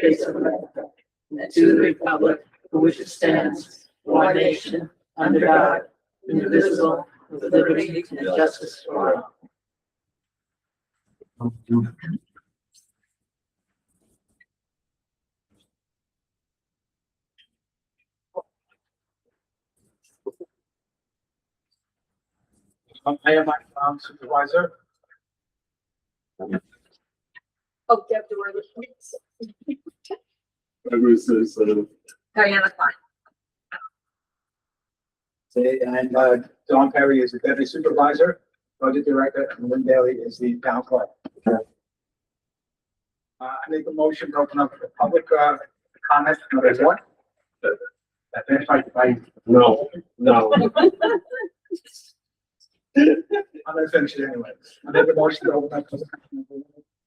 States of America, and to the republic for which it stands, one nation, under God, indivisible, with liberty and justice for all. I am my supervisor. Oh, Deb, do I Diana, fine. And Don Perry is the deputy supervisor, budget director, and Lynn Daly is the town clerk. I make a motion to open up the public comment. Number one. That finished by no. I'm gonna finish it anyway. I make a motion to open up.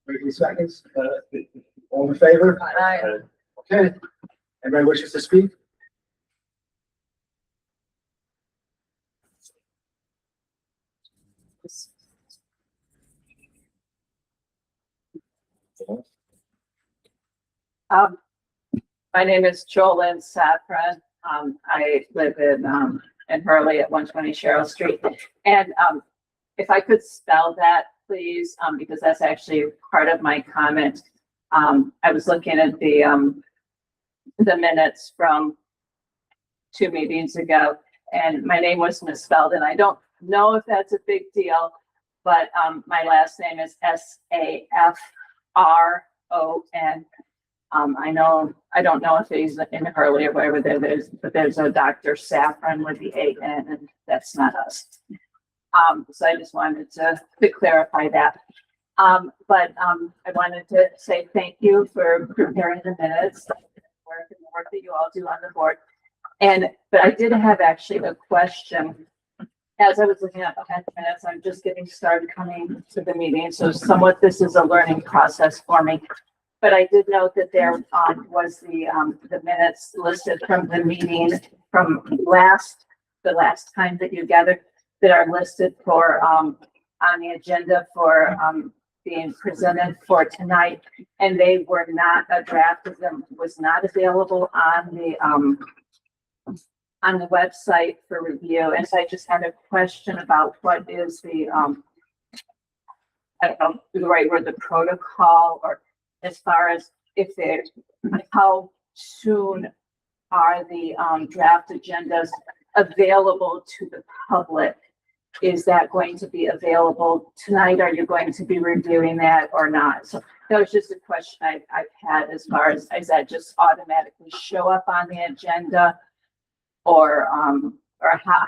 30 seconds. All in favor? Aye. Okay. Anybody wishes to speak? My name is Jolyn Safran. I live in Hurley at 120 Cheryl Street. And if I could spell that, please, because that's actually part of my comment. I was looking at the minutes from 2 meetings ago, and my name was misspelled, and I don't know if that's a big deal, but my last name is Safron. I don't know if he's in Hurley or wherever but there's a Dr. Safran with the A-N, and that's not us. So I just wanted to clarify that. I wanted to say thank you for preparing the minutes, the work that you all do on the board. But I did have actually a question. As I was looking at the minutes, I'm just getting started coming to the meeting, so somewhat this is a learning process for me. But I did note that there was the minutes listed from the meeting from the last time that you gathered that are listed for on the agenda for being presented for tonight, and they were not, a draft of them was not available on the website for review. And so I just had a question about what is the I don't know the right word, the protocol, or as far as how soon are the draft agendas available to the public? Is that going to be available tonight? Are you going to be reviewing that or not? So that was just a question I've had as far as that just automatically show up on the agenda, or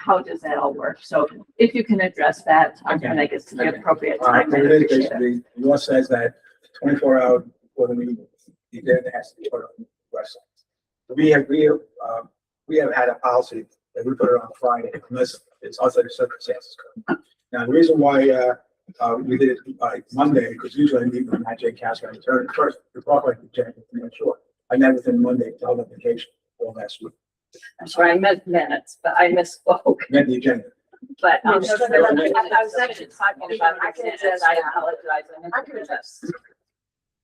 how does that all work? So if you can address that, when I get to the appropriate time. The law says that 24 hours before the meeting, the agenda has to be put on the website. We have had a policy that we put it on Friday unless it's outside the circumstances. Now, the reason why we did it by Monday, because usually I meet with Matt J. Casper and turn first to talk like the Jack to make sure. I met with him Monday to hold up vacation all last week. I'm sorry, I meant minutes, but I misspoke. Meant the agenda. But I was actually talking about, I apologize. I can address.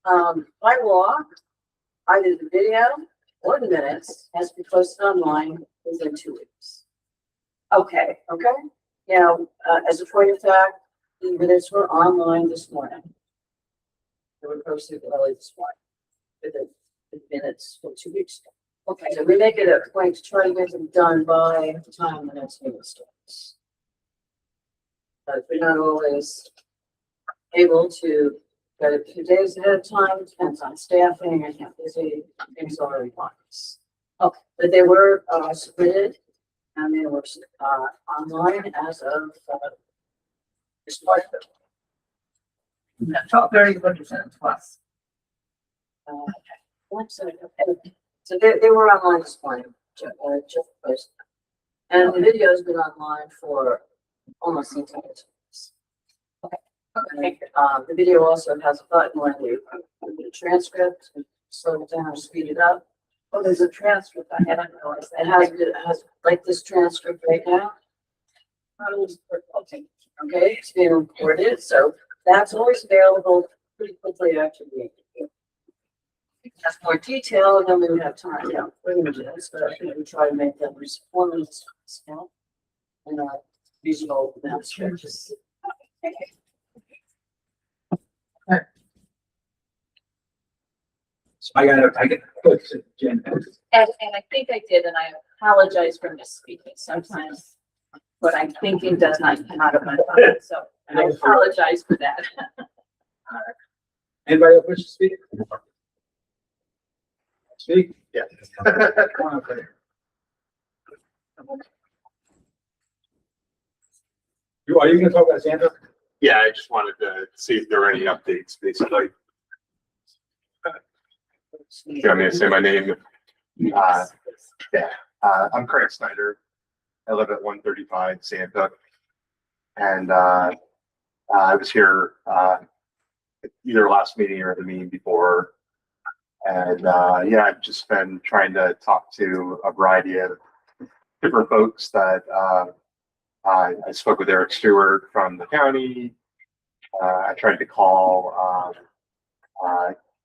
By law, either the video or the minutes has to be posted online within 2 weeks. Okay. Okay? Now, as a point of fact, the minutes were online this morning. They were posted early this morning. The minutes for 2 weeks ago. Okay, so we make it a point to try to get them done by the time the next meeting starts. But we're not always able to get a few days ahead of time, depends on staffing and how busy things are requirements. Okay, but they were submitted and they were online as of this month. 12:30 plus. So they were online this morning, just posted. And the video has been online for almost the entire time. Okay. The video also has a button where you put the transcript, slow it down or speed it up. Oh, there's a transcript. I haven't realized that. It has like this transcript right now. Okay, it's being recorded, so that's always available pretty quickly after the meeting. has more detail, and then we would have time, yeah, we're gonna do this, but I think we try to make them as formal as possible. And visual demonstrations. So I get, Jen. And I think I did, and I apologize for misspeaking sometimes. What I'm thinking does not come out of my mouth, so I apologize for that. Anybody else wish to speak? Speak? Yeah. Come on up there. Are you gonna talk about Santa? Yeah, I just wanted to see if there were any updates, basically. Do you want me to say my name? I'm Craig Snyder. I live at 135 Santa. And I was here either last meeting or the meeting before. And yeah, I've just been trying to talk to a variety of different folks that I spoke with Eric Stewart from the county. I tried to call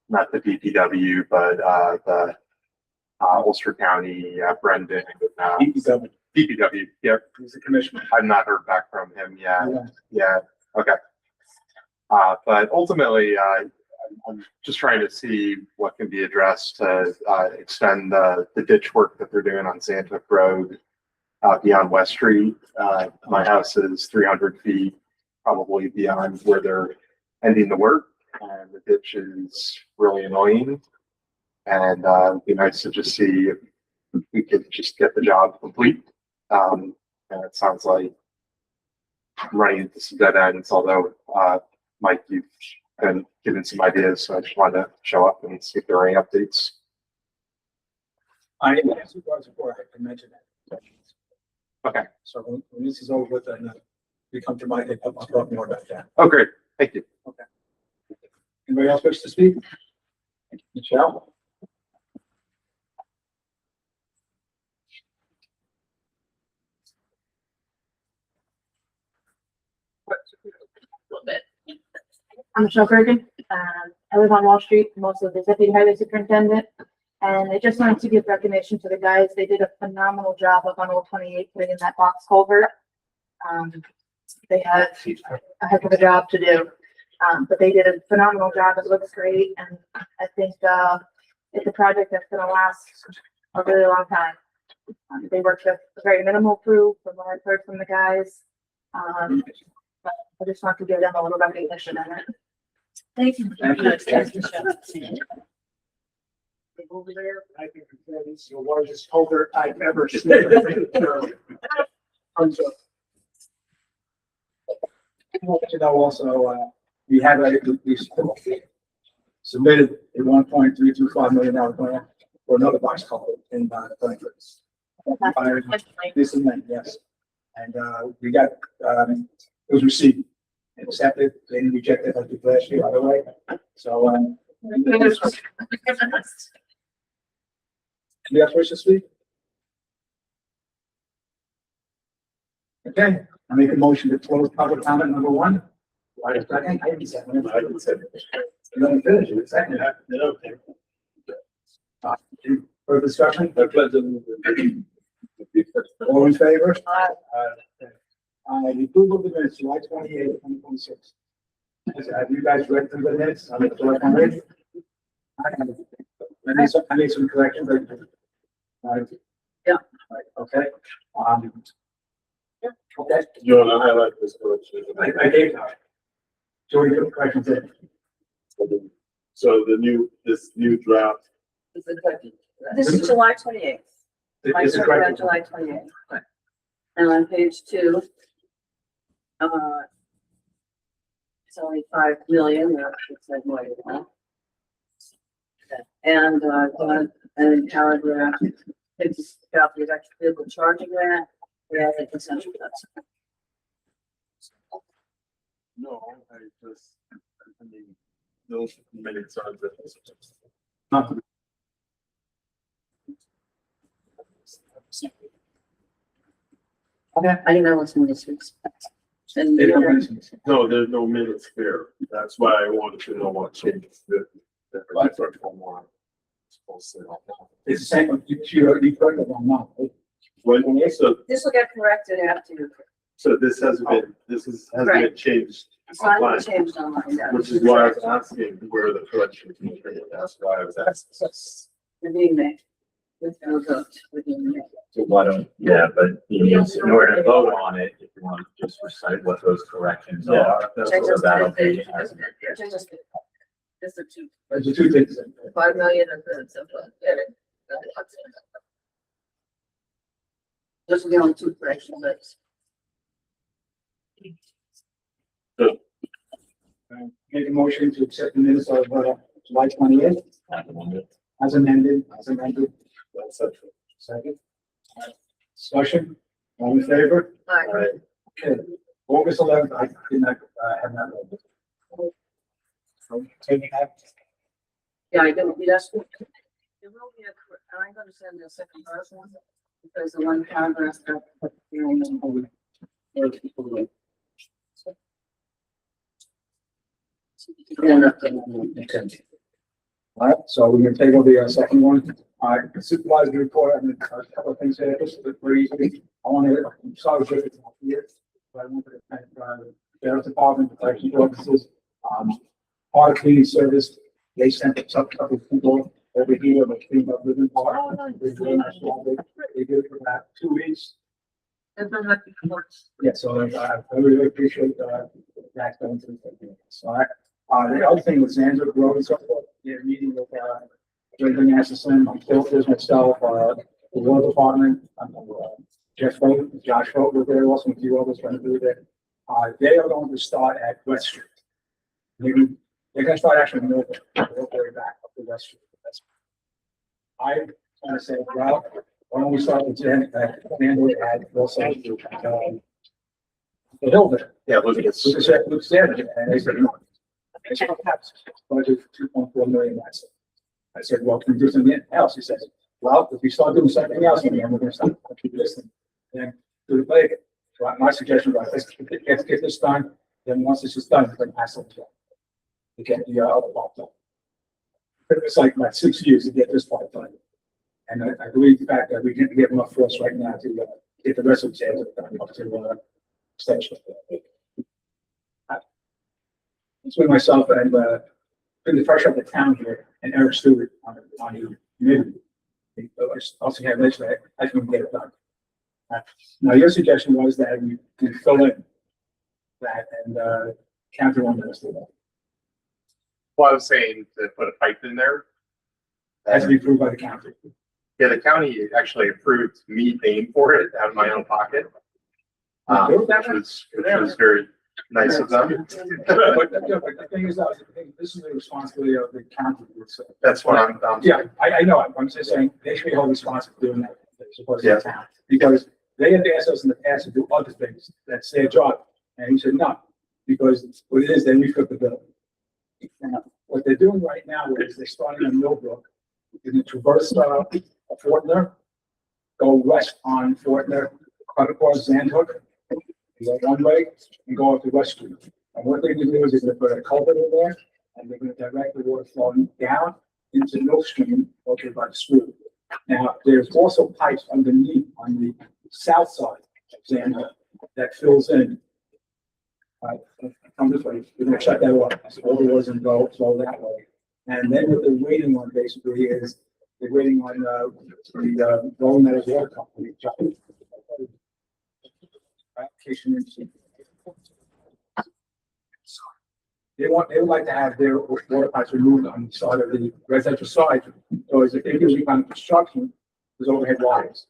not the DPW, but the Ulster County, Brendan, DPW. Yep. He's the commissioner. I've not heard back from him yet. Yeah. Yeah. Okay. But ultimately, I'm just trying to see what can be addressed to extend the ditch work that they're doing on Santa Road beyond West Street. My house is 300 feet, probably beyond where they're ending the work, and the ditch is really annoying. And it'd be nice to just see if we could just get the job complete. And it sounds like I'm running into some dead ends, although Mike, you've been given some ideas, so I just wanted to show up and see if there are any updates. I didn't ask you guys before I mentioned that. Okay. So when this is over with, then we come to my, I'll talk more about that. Oh, great. Thank you. Okay. Anybody else wish to speak? Michelle? Little bit. I'm Michelle Bergen. I live on Wall Street. I'm also the deputy highway superintendent. And I just wanted to give recognition to the guys. They did a phenomenal job up on Old 28, putting in that box culvert. They had a heck of a job to do. But they did a phenomenal job. It looks great. And I think it's a project that's going to last a really long time. They worked with a very minimal crew from what I've heard from the guys. But I just want to give them a little recognition in it. Thank you. Thank you. Thanks, Michelle. Over there, I think it's the largest culvert I've ever seen. You know, also, we have we submitted a $1.325 million plan for another box culvert in Frankfurt. This and that, yes. And we got, it was received and accepted, they didn't reject it like the last year, by the way. So, anybody else wish to speak? Okay, I make a motion to close public comment number one. I didn't say it. You let me finish it, second. Further discussion? All in favor? The approval of the minutes, July 28, 2026. Have you guys read through the minutes? I made some corrections. Yeah. Okay. Okay. You want to highlight this correction? I gave that. So we put corrections in. So this new draft. This is July 28th. I It's a started on correction. July 28th. And on page 2, it's only 5 million, it's like more than that. And in paragraph, it's about the electric vehicle charging grant, yeah, the essential cuts. No, I mean, those minutes are the. Not Okay. I didn't know what's in this week's. And They don't mention this. No, there's no minutes there. That's why I wanted to know what changes that. It's the same, you put it on now. When, so, This will get corrected after you. so this hasn't been, hasn't been Right. changed. It's not online, changed online. no. Which is why I was asking where the correction came from. That's why I was asking. We're being made. With no vote, we're being made. So why don't, yeah, but you need, in order to vote on it, if you want to just recite what those corrections are. Check So this that'll out. be, Check this out. This is two, There's the two things. 5 million and then something. Those are the only two corrections that's. Make a motion to accept the minutes of, July 28th, as amended, Second. Discussion, all in favor? Alright. Okay, August 11th, I did not, have that. So, taking that, Yeah, I didn't, that's. It will be I'm gonna send the second person, because the one paragraph that. okay. All right, so we're gonna table the second one. All right, supervisor report, I mean, a couple of things here, this is very easy. I want to, I'm sorry, it's not here, but I want to thank, the sheriff's department, the chief officers, part of cleaning service. They sent a couple of people over here, like clean up living part. They did it for about 2 weeks. Yeah, so I really appreciate, that going to the, so the other thing with Sandra Road and so forth, we had a meeting with, Brendan Asselson, there's myself, the law department, Jeff Vogt, Josh Vogt was there, also a few others trying to do that. They are going to start at West Street. Maybe they're gonna start actually moving, they'll carry back up to West Street. I want to say, well, why don't we start with Jen, Manwood at also, the hill there. Yeah, look at this. Luke said, and they said, no. They said, perhaps, budget 2.4 million, that's it. I said, well, can we do something else? He says, well, if we start doing something else, then we're gonna start keep listening. Then do it later. So my suggestion was, let's get this done, then once this is done, we can pass it to get the other part done. It's like about 6 years to get this part done. And I believe the fact that we can get enough for us right now to get the rest of the jails done up to extension. It's with myself and been the pressure of the town here and Eric Stewart on the committee. Also have this that I can get it done. Now your suggestion was that we can fill in that and counter on this. Well, I was saying to put a pipe in there. Has to be approved by the county. Yeah, the county actually approved me paying for it out of my own pocket. Which was very nice of them. But the thing is, this is the responsibility of the county. So That's what I'm. yeah, I know. I'm just saying they should be held responsible for doing that. As opposed to Yeah. the town. Because they have asked us in the past to do other things. That's their job. And he said, no, because what it is, then we flip the bill. Now, what they're doing right now is they're starting on Millbrook. They're going to traverse Fortner, go west on Fortner, cut across Zandhook, go one way and go up to West Street. And what they're going to do is they're going to put a culvert in there and they're going to direct the water flowing down into Mill Stream, located by the school. Now, there's also pipes underneath on the south side of Zandhook that fills in. Come this way, we're gonna shut that off, so all the waters and go flow that way. And then what they're waiting on basically is, they're waiting on, the Golden Meadows Water Company. Application in. They would like to have their water pipes removed on the side of the residential side, so as if they do kind of construction, there's overhead wires.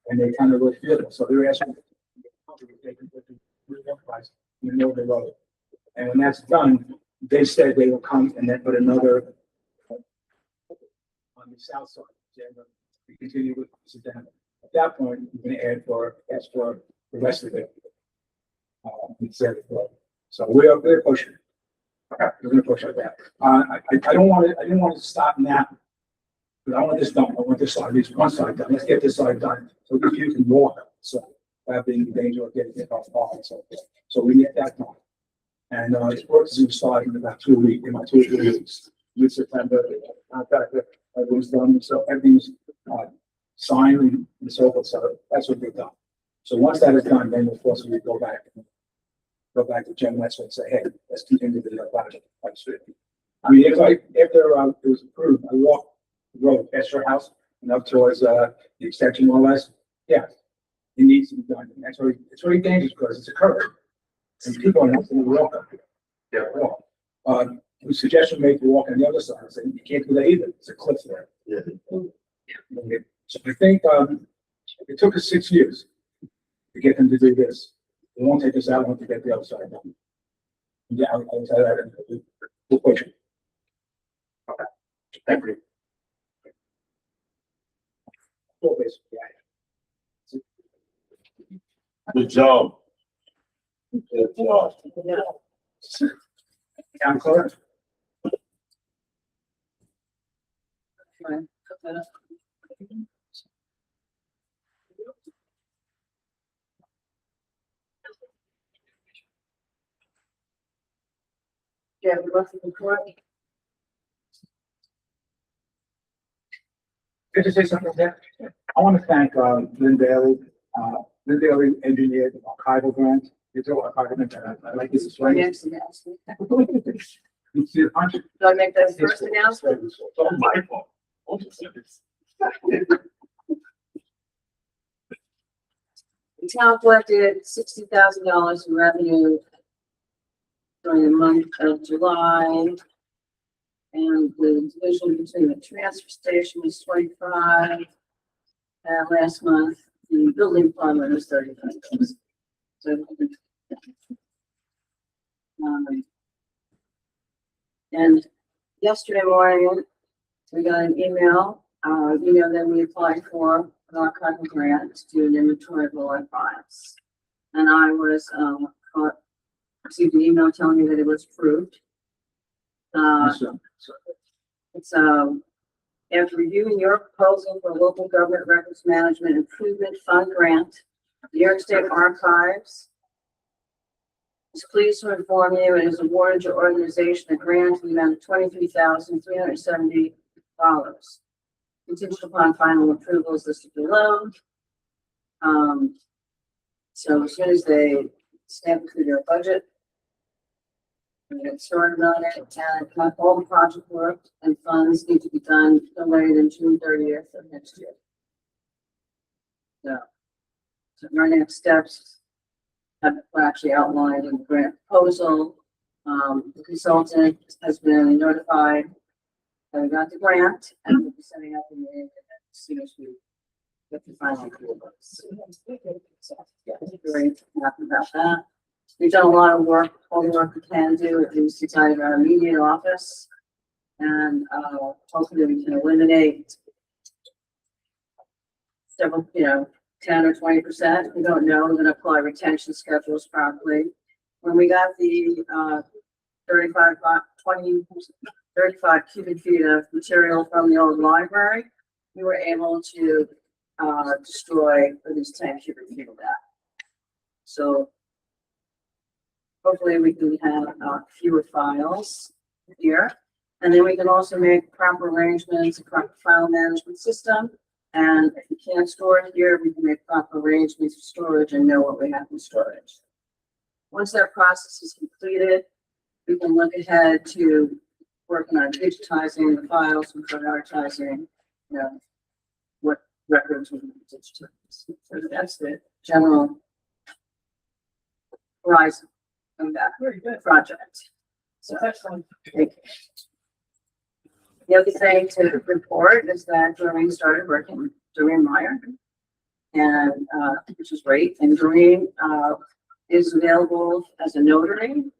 And they kind of look fearful, so they're asking. If they can put the water pipes in the middle of the road. And when that's done, they said they will come and then put another on the south side. We continue with sit down. At that point, we're gonna ask for the rest of it. Instead of, so we're pushing. Okay, we're gonna push like that. I didn't want to stop now. But I want this done. I want this side, at least one side done. Let's get this side done. So if you can walk, so that being the danger of getting it off and so forth. So we get that done. And this work is going to start in about 2 weeks, in about 2 or 3 weeks, mid-September. In fact, everything's done, so everything's, signed and so forth, so that's what they've done. So once that is done, then of course we go back to Jen Westwood and say, hey, let's continue the project. I mean, if there, it was approved, I walk the road past your house and up towards, the extension more or less, yeah, it needs to be done, and that's very, it's very dangerous because it's a curve. And people are not going to walk up here. Yeah. The suggestion made to walk on the other side, I said, you can't do that either, it's a cliff there. Yeah. Okay. So I think, it took us 6 years to get them to do this. It won't take us that long to get the other side done. Yeah, I was at that. Good question. Okay. Thank you. Well, basically, Good job. Yeah. Town clerk? Fine. Put that up. Yeah, we left it correct. Could you say something there? I want to thank, Lynn Daly. Lynn Daly engineered the archival grant. It's all archival grant. I like this. It's right. Yes, yes. You see the punch? Do I make that first announcement? It's all my fault. The town collected $60,000 in revenue during the month of July. And the division between the transfer station was 25. And last month, the building department was 35. So, and yesterday morning, we got an email, that we applied for an archival grant to do an inventory of all our files. And I was, received an email telling me that it was approved. It's, after reviewing your proposal for local government records management improvement fund grant, the New York State Archives is pleased to inform you it has awarded your organization a grant in the amount of $23,370, contingent upon final approvals listed below. So as soon as they stamp through their budget, we get started on it, and all the project work and funds need to be done no later than June 30th of next year. So our next steps have actually outlined in the grant proposal. The consultant has been notified that we got the grant, and we'll be setting up a meeting as soon as we get the final approval. So, yeah, very happy about that. We've done a lot of work, all the work we can do, at least inside of our immediate office. And hopefully we can eliminate several, 10 or 20%. We don't know, we're going to apply retention schedules properly. When we got the 35 cubic feet of material from the old library, we were able to destroy at least 10 cubic feet of that. So hopefully we can have fewer files here. And then we can also make proper arrangements, a proper file management system. And if we can't store it here, we can make proper arrangements for storage and know what we have in storage. Once that process is completed, we can look ahead to working on digitizing the files and prioritizing, what records we need to digitize. So that's the general horizon of that project. So excellent. Thank you. The other thing to report is that Doreen started working, Doreen Meyer, and which is great. And Doreen is available as a notary.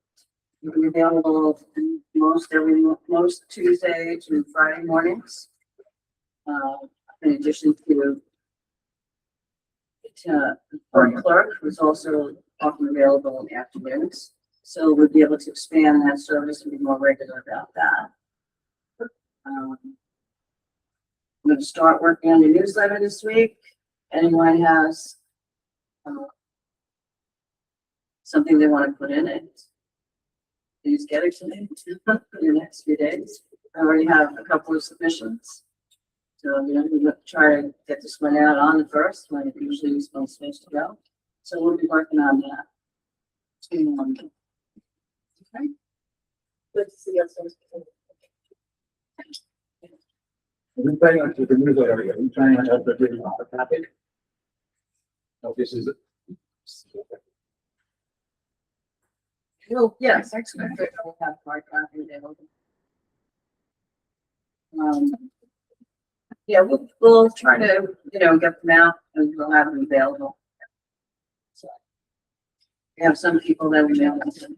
You'll be available most Tuesday to Friday mornings. In addition to our clerk, who's also often available in the afternoons. So we'll be able to expand that service and be more regular about that. I'm going to start working on the newsletter this week. Anyone has something they want to put in it, please get it to me in the next few days. I already have a couple of submissions. So, we try to get this one out on the first, when it usually is supposed to go. So we'll be working on that. Okay. Good to see us. We're planning on the newsletter, we're trying to help everybody on the topic. So this is. Well, yes, actually, I will have hard copy available. Yeah, we'll try to, get them out and we'll have them available. So we have some people that we mail them to.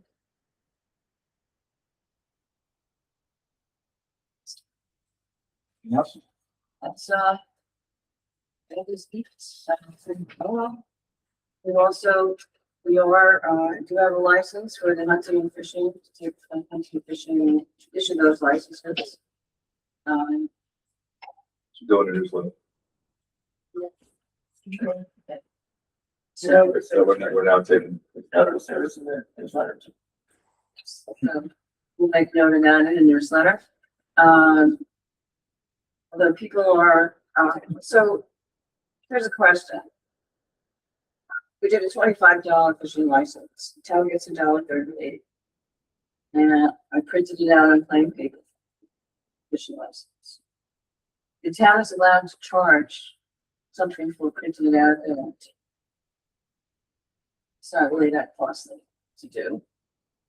Yes. That's, that is it. We also, do have a license for the hunting and fishing, to take hunting and fishing, issue those licenses. Go to newsletter. So, So we're now taking. we'll make note of that in the newsletter. Although people are, so here's a question. We did a $25 fishing license. The town gets $1.38. And I printed it out on plain paper. Fishing license. The town is allowed to charge something for printing it out. It's not really that costly to do.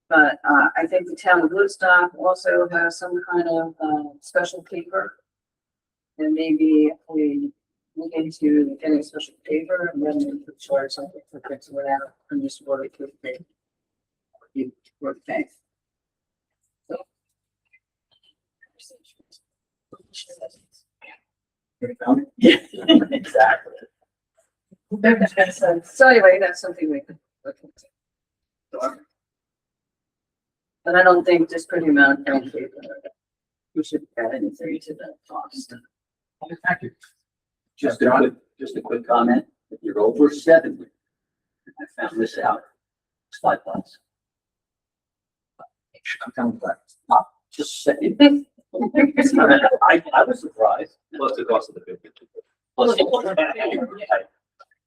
But I think the town of Woodstock also has some kind of special paper. And maybe if we look into getting a special paper and then we could charge something for printing it out from this water to pay. You work thanks. Yeah, exactly. So anyway, that's something we could look into. But I don't think just pretty amount of pen paper. We should add anything to the cost. Thank you. Just a quick comment. If you're over 70, I found this out. It's $5. I'm telling you, just saying. I was surprised. Plus the cost of the paper. Plus,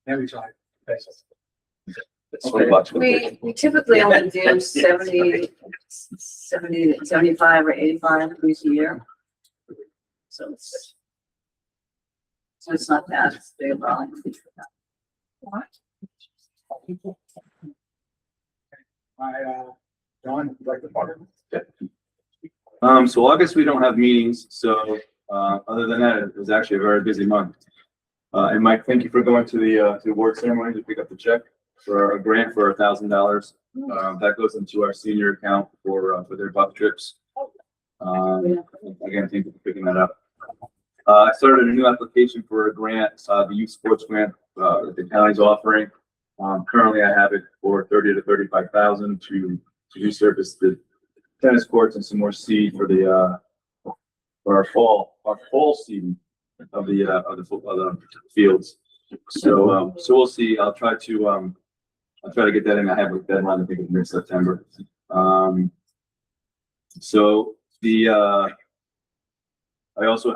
Every time. Thanks. It's $20. We typically only do 70, 75 or 85 degrees a year. So it's not bad. It's big about John, would you like to talk? So August, we don't have meetings, so, other than that, it was actually a very busy month. And Mike, thank you for going to the award ceremony to pick up the check for a grant for $1,000. That goes into our senior account for their buck trips. Again, thank you for picking that up. I started a new application for a grant, the youth sports grant, that the county's offering. Currently I have it for 30 to 35,000 to resurface the tennis courts and some more seed for our fall season of the fields. So we'll see. I'll try to get that in. I have a deadline, I think it's mid-September. I'm also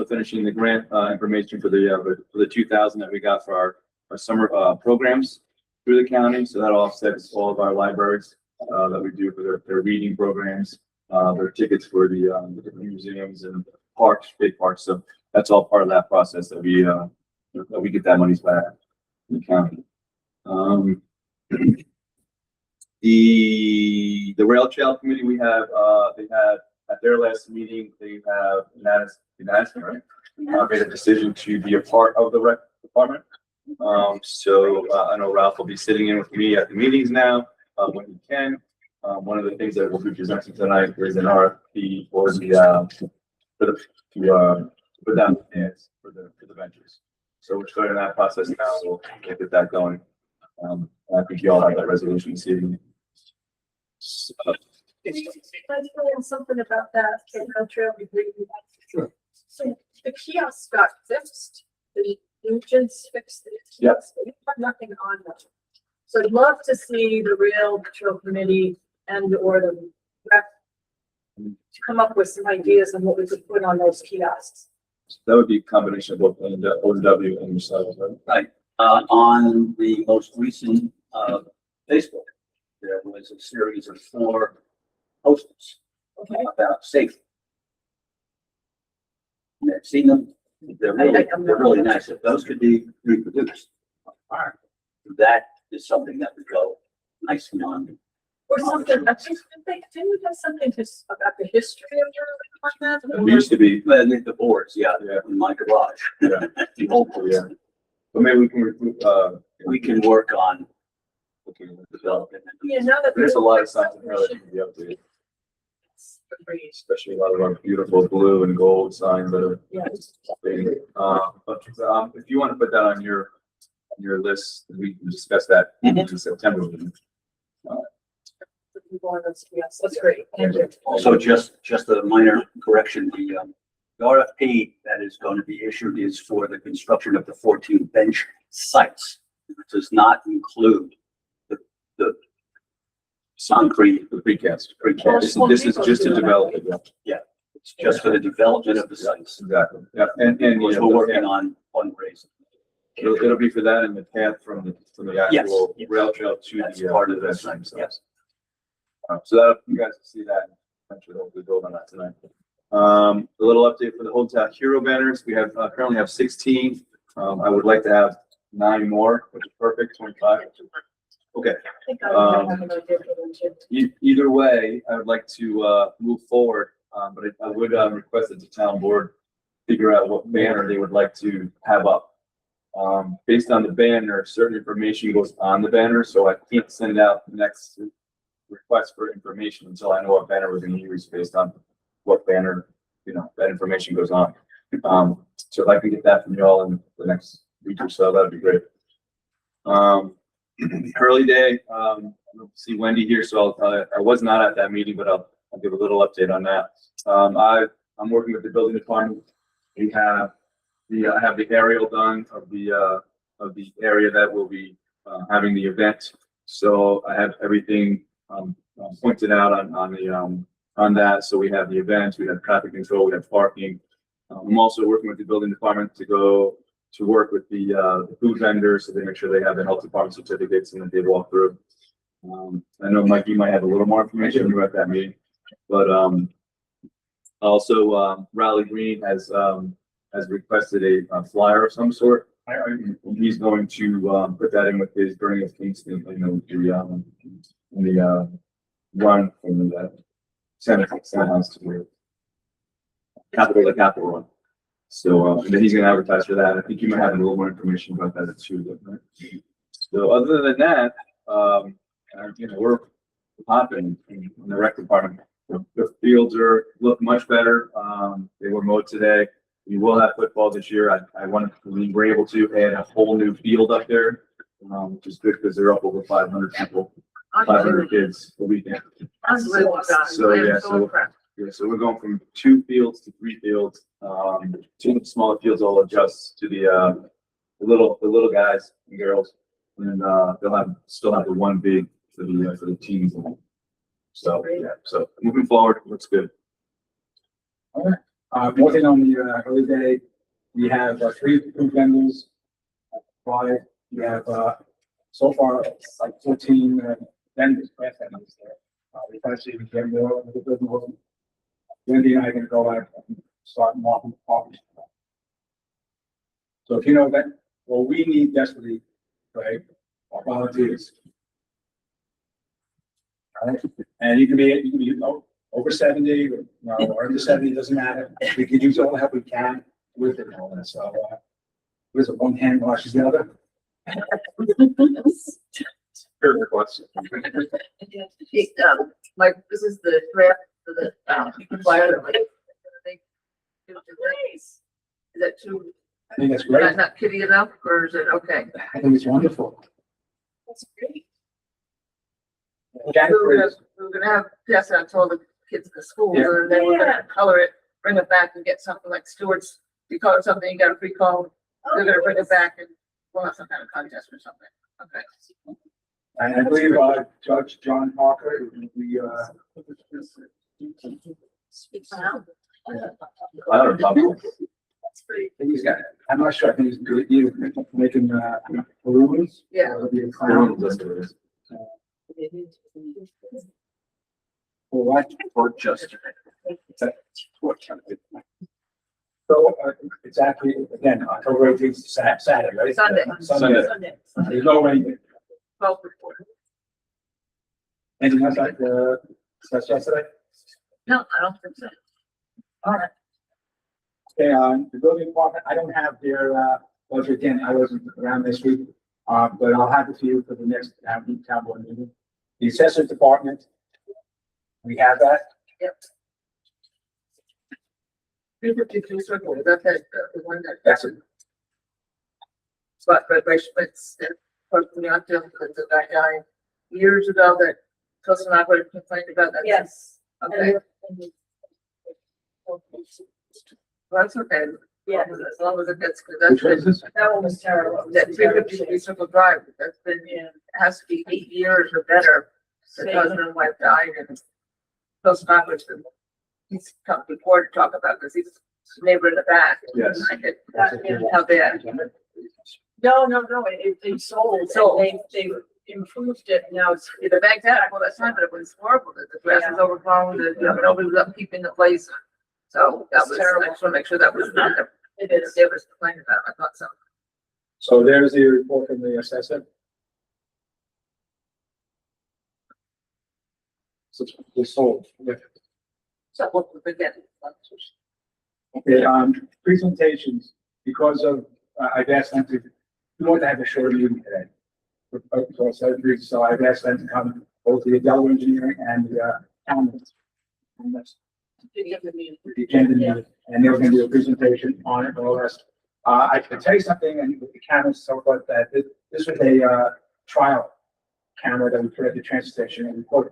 finishing the grant information for the 2,000 that we got for our summer programs through the county. So that offsets all of our libraries that we do for their reading programs, their tickets for the different museums and parks, big parks. So that's all part of that process that we get that money back in the county. The rail trail committee we have, they had at their last meeting, they have unanimously, right? Made a decision to be a part of the rec department. So I know Ralph will be sitting in with me at the meetings now when he can. One of the things that we'll be presenting tonight is an RFP for put down the plans for the benches. So we're starting that process now. We'll get that going. I think you all have that resolution this evening. Let's fill in something about that. Sure. So the kiosk got fixed, the agents fixed the Yep. kiosk, we have nothing on them. So I'd love to see the rail patrol committee and or the rep to come up with some ideas on what we could put on those kiosks. So that would be a combination of both OW and yourselves, right? Right, on the most recent, Facebook, there was a series of 4 posters about safety. And I've seen them, they're really nice, if those could be reproduced. That is something that would go nicely on. Or something, I think, didn't we have something about the history of your, like that? It used to be, Well, the boards, yeah, in my garage. yeah, yeah. But maybe we can, We can work on developing. Yeah, now that. there's a lot of signs in here that can be updated, especially a lot of our beautiful blue and gold signs that are fading. But, if you want to put that on your list, we can discuss that in September. Yes, that's great. Thank you. Also, just a minor correction, the RFP that is going to be issued is for the construction of the 14 bench sites. It does not include the concrete, The precast. This precast. is just to develop it, yeah. It's just for the development of the sites. Exactly, yeah, and, We're working on fundraising. it'll be for that and the path from the actual Yes. rail trail to That's the. part of the this, sites. yes. So that, you guys can see that, eventually hopefully build on that tonight. A little update for the Hometown Hero banners, we have, currently have 16. I would like to have 9 more, which is perfect, 25. Okay, either way, I would like to, move forward, but I would, request that the town board figure out what banner they would like to have up. Based on the banner, certain information goes on the banner, so I can't send out the next request for information until I know what banner we're gonna use based on what banner, that information goes on. So if I can get that from y'all in the next week or so, that'd be great. Hurley Day, I don't see Wendy here, so I was not at that meeting, but I'll give a little update on that. I'm working with the building department. We have I have the aerial done of the area that will be, having the event. So I have everything, pointed out on that. So we have the event, we have traffic control, we have parking. I'm also working with the building department to go to work with the food vendors, so they make sure they have the health department certificates and that they walk through. I know Mike, you might have a little more information, you were at that meeting, but, also, Raleigh Green has requested a flyer of some sort. He's going to, put that in with his, during his Kingston, the run from the Senate House to the Capitol one. So, and then he's gonna advertise for that. I think you might have a little more information about that too. Right? So other than that, we're popping in the rec department. The fields look much better. They were mowed today. We will have football this year. We were able to add a whole new field up there, which is good because they're up over 500 people, 500 kids a weekend. So yeah, so we're going from 2 fields to 3 fields. 2 smaller fields will adjust to the little guys and girls, and they'll still have the 1 big for the teams. So yeah, so moving forward, looks good. All right. More thing on the early day, we have 3 food vendors. 5. We have so far like 14 vendors, craft vendors there. We try to see if we can get more. Wendy and I are going to go out and start marking coffee. So if you know that, well, we need desperately, right, volunteers. All right, and you can be over 70, or under 70, doesn't matter. We can use all the help we can with it and all that. So, with it, one hand washes the other. Good question. Like, this is the draft for the flyer. Is that too, I think that's great. not kiddie enough, or is it okay? I think it's wonderful. That's great. Janet, We're gonna have pass out to all the kids in the school, and then we're gonna color it, bring it back and get something like Stewart's. You color something, you got a free call. They're gonna bring it back and we'll have some kind of contest or something. Okay. And I believe Judge John Parker, we I don't know. He's got, I'm not sure, I think he's either making, balloons. Yeah. Or it'll be a clown. Or what? Or just. So, it's actually, again, October 18th, Saturday, right? Sunday. Sunday. There's no rain. 12 report. Anything else like, discussed yesterday? No, I don't think so. All right. Okay, the building department, I don't have their, budget again, I wasn't around this week, but I'll have it to you for the next town board meeting. The assessors department, we have that. Yep. 352 circle, that's the one that. That's it. But it's personally, I feel that the guy died years ago that Cousin and I would have complained about that. Yes. Okay, that's okay. Yeah. As long as it gets, Which one is this? That one was terrible. that 353 Circle Drive, that's been, it has to be 8 years or better. The cousin and wife died and Cousin and I was, he's come before to talk about this, he's neighbor in the back. Yes. I could, how bad. No, it sold, Sold. and they improved it, now it's, The back that, well, that's fine, but it was horrible, the grass was overgrown, nobody was up keeping the place. So that was, I just wanna make sure that was not, it if is. they was complaining about, it, I thought so. So there's the report from the assessor. So it's sold. So what we begin. Okay, presentations, because of, I've asked them to, we want to have a short meeting today. So I've asked them to come, both the Delaware engineering and the, town. And that's the agenda meeting, and they were gonna do a presentation on it and all the rest. I can tell you something, and with the cameras, so forth, that this was a, trial camera that we put at the transfer station and recorded.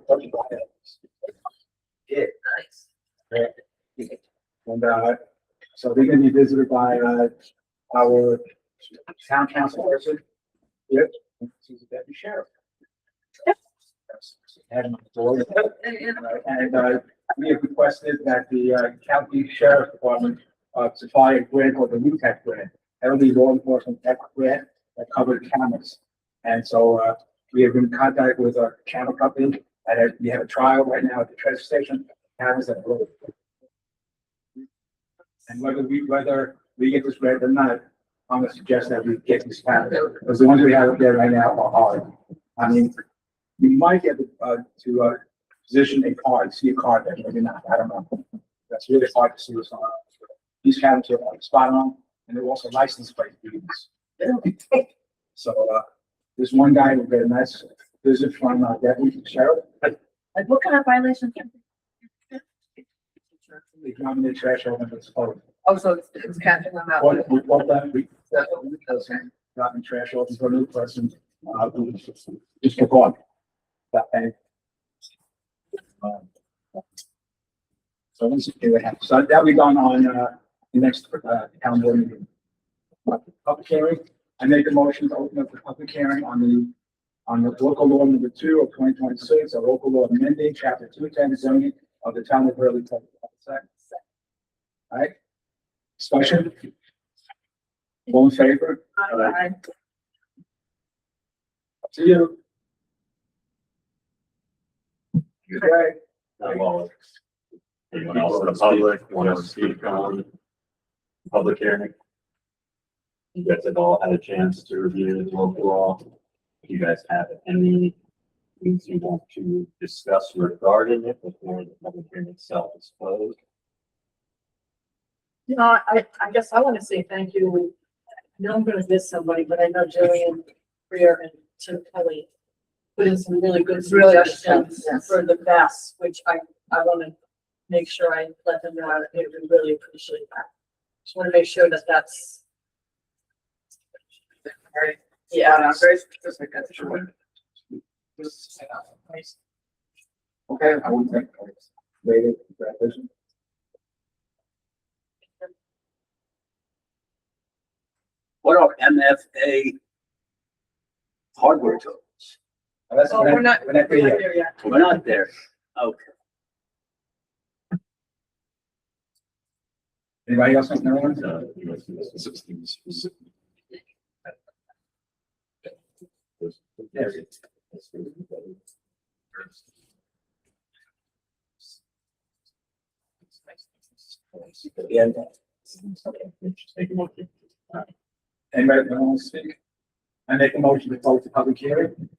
Yeah. Nice. And, so they're gonna be visited by, our town council person. Yep. She's a deputy sheriff. Had him on the board. And, we have requested that the, county sheriff department, supply a grant called the new tech grant. That'll be law enforcement tech grant that covered cameras. And so, we have been in contact with our camera company, and we have a trial right now at the transfer station. Cameras that are. And whether we get this grant or not, I'm gonna suggest that we get this cameras, because the ones we have up there right now are hard. I mean, we might get to position a card, see a card there, maybe not, I don't know. That's really hard to see this on. These cameras are spot on, and they're also license plate readings. So, there's one guy who got a nice visit from deputy sheriff. Like, what kind of violation? They drove in the trash over and it's closed. Oh, so it's catching them out. What that we, got in trash over for a new person, just for fun. That and. So let's see what happens. So that'll be done on, the next, town board meeting. Public hearing, I make a motion to open up the public hearing on the local law number 2 of 2026, a local law amending chapter 210 zoning of the town of Hurley. All right, discussion? All in favor? I- To you. Okay. Well, anyone else in the public want to speak on public hearing? You guys have all had a chance to review the local law. If you guys have any things you want to discuss regarding it before the public hearing itself is closed. You know, I guess I want to say thank you. I know I'm gonna miss somebody, but I know Jillian, Freer, and Tim Kelly put in some really good suggestions for the best, which I want to make sure I let them know. They would really appreciate that. Just want to make sure that that's. Right. Yeah. Very specific, that's true. Okay, I want to thank. Waited for that person. What are MFA hardware tools? That's- Oh, we're not there yet. there yet. We're not there. Okay. Anybody else on their own? Yeah. Anybody want to speak? I make a motion to close the public hearing.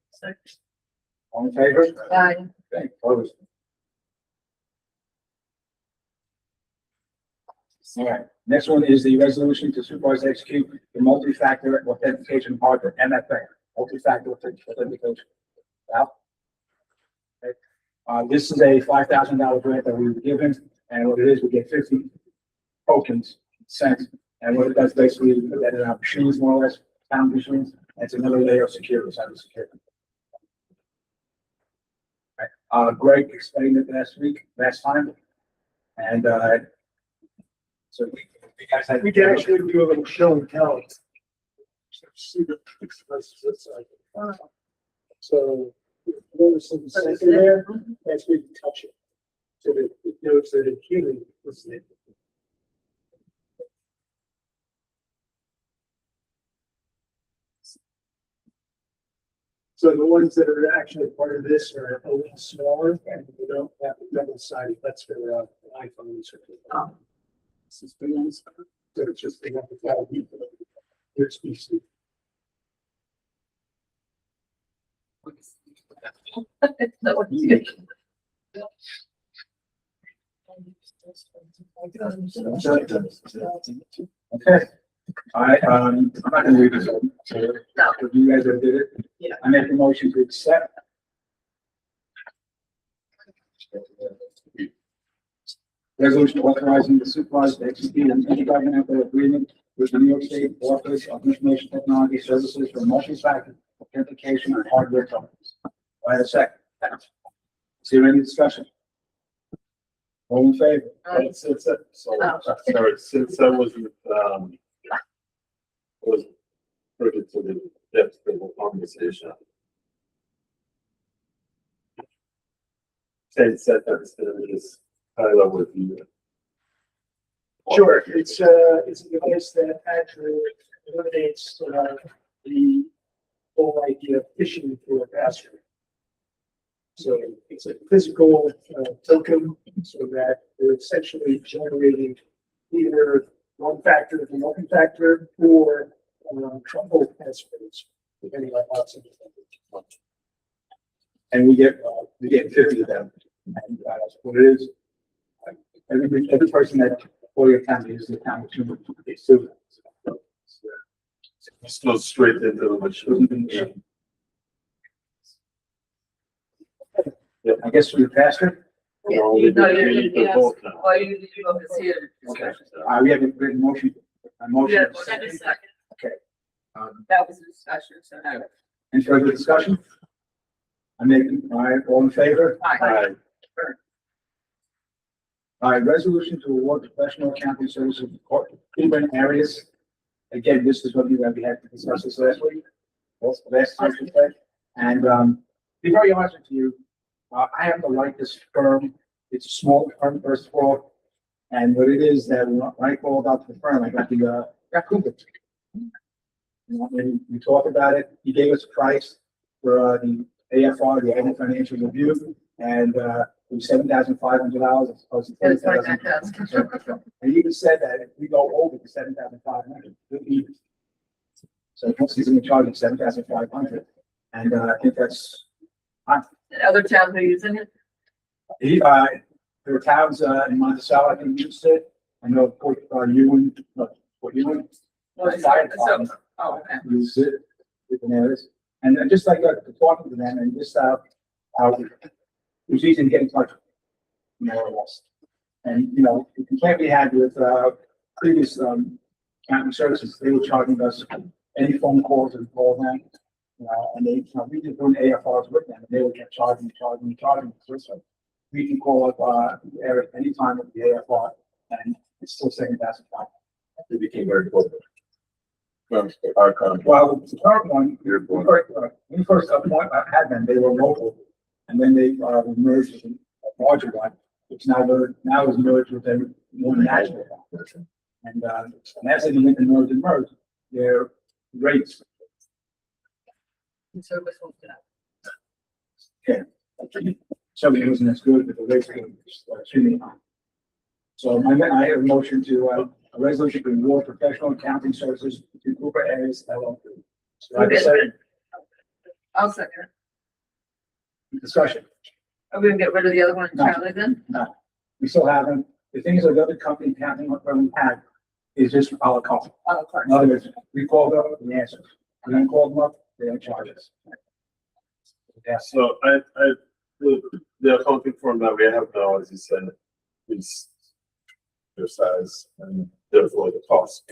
All in favor? Aye. Okay, opposed. All right, next one is the resolution to supervise execute the multi-factor authentication hardware, MFA, multi-factor authentication. Al? Okay. This is a $5,000 grant that we were given, and what it is, we get 50 tokens sent, and what it does basically is put that in our machines, more or less, town machines, and it's another layer of security, cyber security. All right. Greg explained it last time, and so we guys had. We can actually do a little show and tell. See the expresses this like. So there's some sensor there, that's where you touch it. So that it knows that it's human listening. So the ones that are actually part of this are a little smaller and they don't have the double sided, that's for iPhones. This is for them. So it's just they have to follow your species. Okay. I'm not gonna read this. So, you guys have did it? Yeah. I make a motion to accept. Resolution authorizing the supervisor to execute an intergovernmental agreement with the New York State Office of Information Technology Services for multi-factor authentication and hardware tokens. By a second. Is there any discussion? All in favor? Since that, sorry, since that was privy to the depth of the conversation. Said that's this high level view. Sure, it's a device that actually eliminates the whole idea of phishing for a password. So it's a physical token, so that they're essentially generating either one factor or multi-factor or trouble passwords, depending on how it's implemented. And we get 50 of them. And that's what it is. Every person that for your account uses the account to they sue. Just goes straight into the machine. I guess we passed it. Yeah, Well, you know, we you're need gonna to ask, vote now. why you go to see it. Okay. We have a written motion. A motion. Yeah, second. Okay. That was a discussion, so now. Any further discussion? I make, all right, all in favor? Aye. All right, resolution to award professional accounting services for urban areas. Again, this is what we had to discuss this last week. Last Thursday. And, be very honest with you, I have to like this firm. It's a small firm, first of all. And what it is that when I called out to the firm, I got the, Cooper. When we talked about it, he gave us a price for, the AFR, the annual financial review, and, it was $7,500 as opposed to It's like $10,000. And he even said that if we go over the 7,500, we'll be. So he's going to charge us 7,500, and I think that's. Other towns are using it? There were towns in Monticello, I think used it. I know Port Ewan, Port Ewan. Fire department Oh, okay. used it, different areas, and just like talking to them and just how it was easy to get in touch, more or less. And, you know, you can't be happy with, previous, accounting services, they were charging us any phone calls and call them. And they, we just doing AFRs with them, and they would keep charging. So we can call up, Eric anytime with the AFR, and it's still $7,500. It became very important. Our contract. Well, the current one, Your when point. we first had them, they were local, and then they merged with a larger one, which now is merged with a more national one. And as they begin to merge, their rates, So this one's gonna. something wasn't as good, but the rates are extremely high. So I have a motion to, a resolution to reward professional accounting services to Cooper Harris LLP. So like I said, I'll second. discussion, Are we gonna get rid of the other one, No. Charlie, then? we still have them. The things that the other company accounting where we had is just a la carte. Oh, sorry. In other words, we call them, we answer. We don't call them up, they don't charge us. That's So the accounting firm that we have now, as you said, is their size and therefore the cost.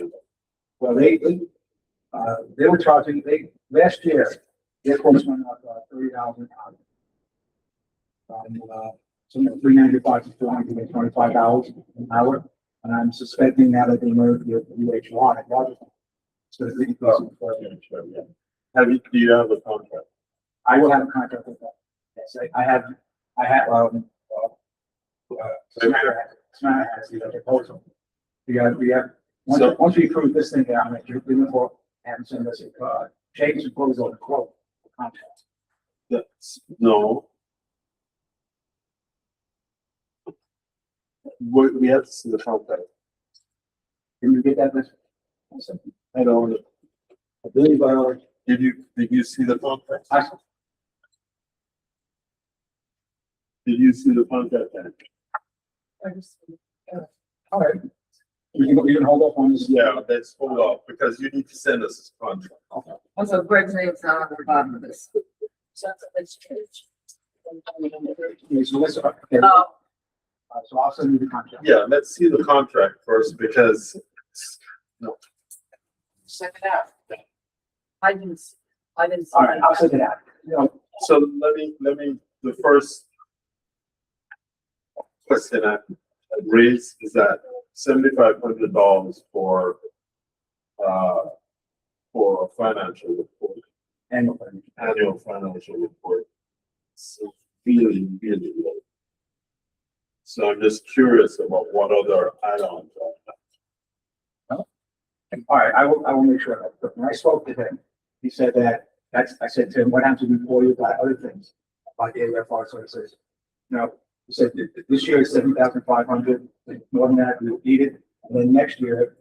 well, they were charging, last year, their course went up, $30,000. So $395 to $425 an hour. And I'm suspecting now that they moved the UHY, so it's increasing further. Do you have a contract? I will have a contract with them. Yes, I have, Samantha has the proposal. We have, once we approve this thing down, you're looking for, and send us a, change proposal and quote the contract. No. We have to see the contract. Can you get that? I don't, I believe, did you see the contract? I, Did you see the contract then? all right. We can hold off on this. Yeah, let's hold off because you need to send us this contract. Also, Greg's name's not on the bottom of this. So let's change. Okay, so let's, okay. Oh, So I'll send you the contract. Yeah, let's see the contract first because check it out. I didn't. See All right, I'll send it out. You know, so let me, the first question I raised is that $7,500 for a financial report, and annual financial report. So really, really low. So I'm just curious about what other add-ons are. all right, I will make sure. But when I spoke to him, he said I said to him, what happens before you buy other things? Like the AFR, so he says, he said, this year is 7,500, more than that, we will need it. And then next year,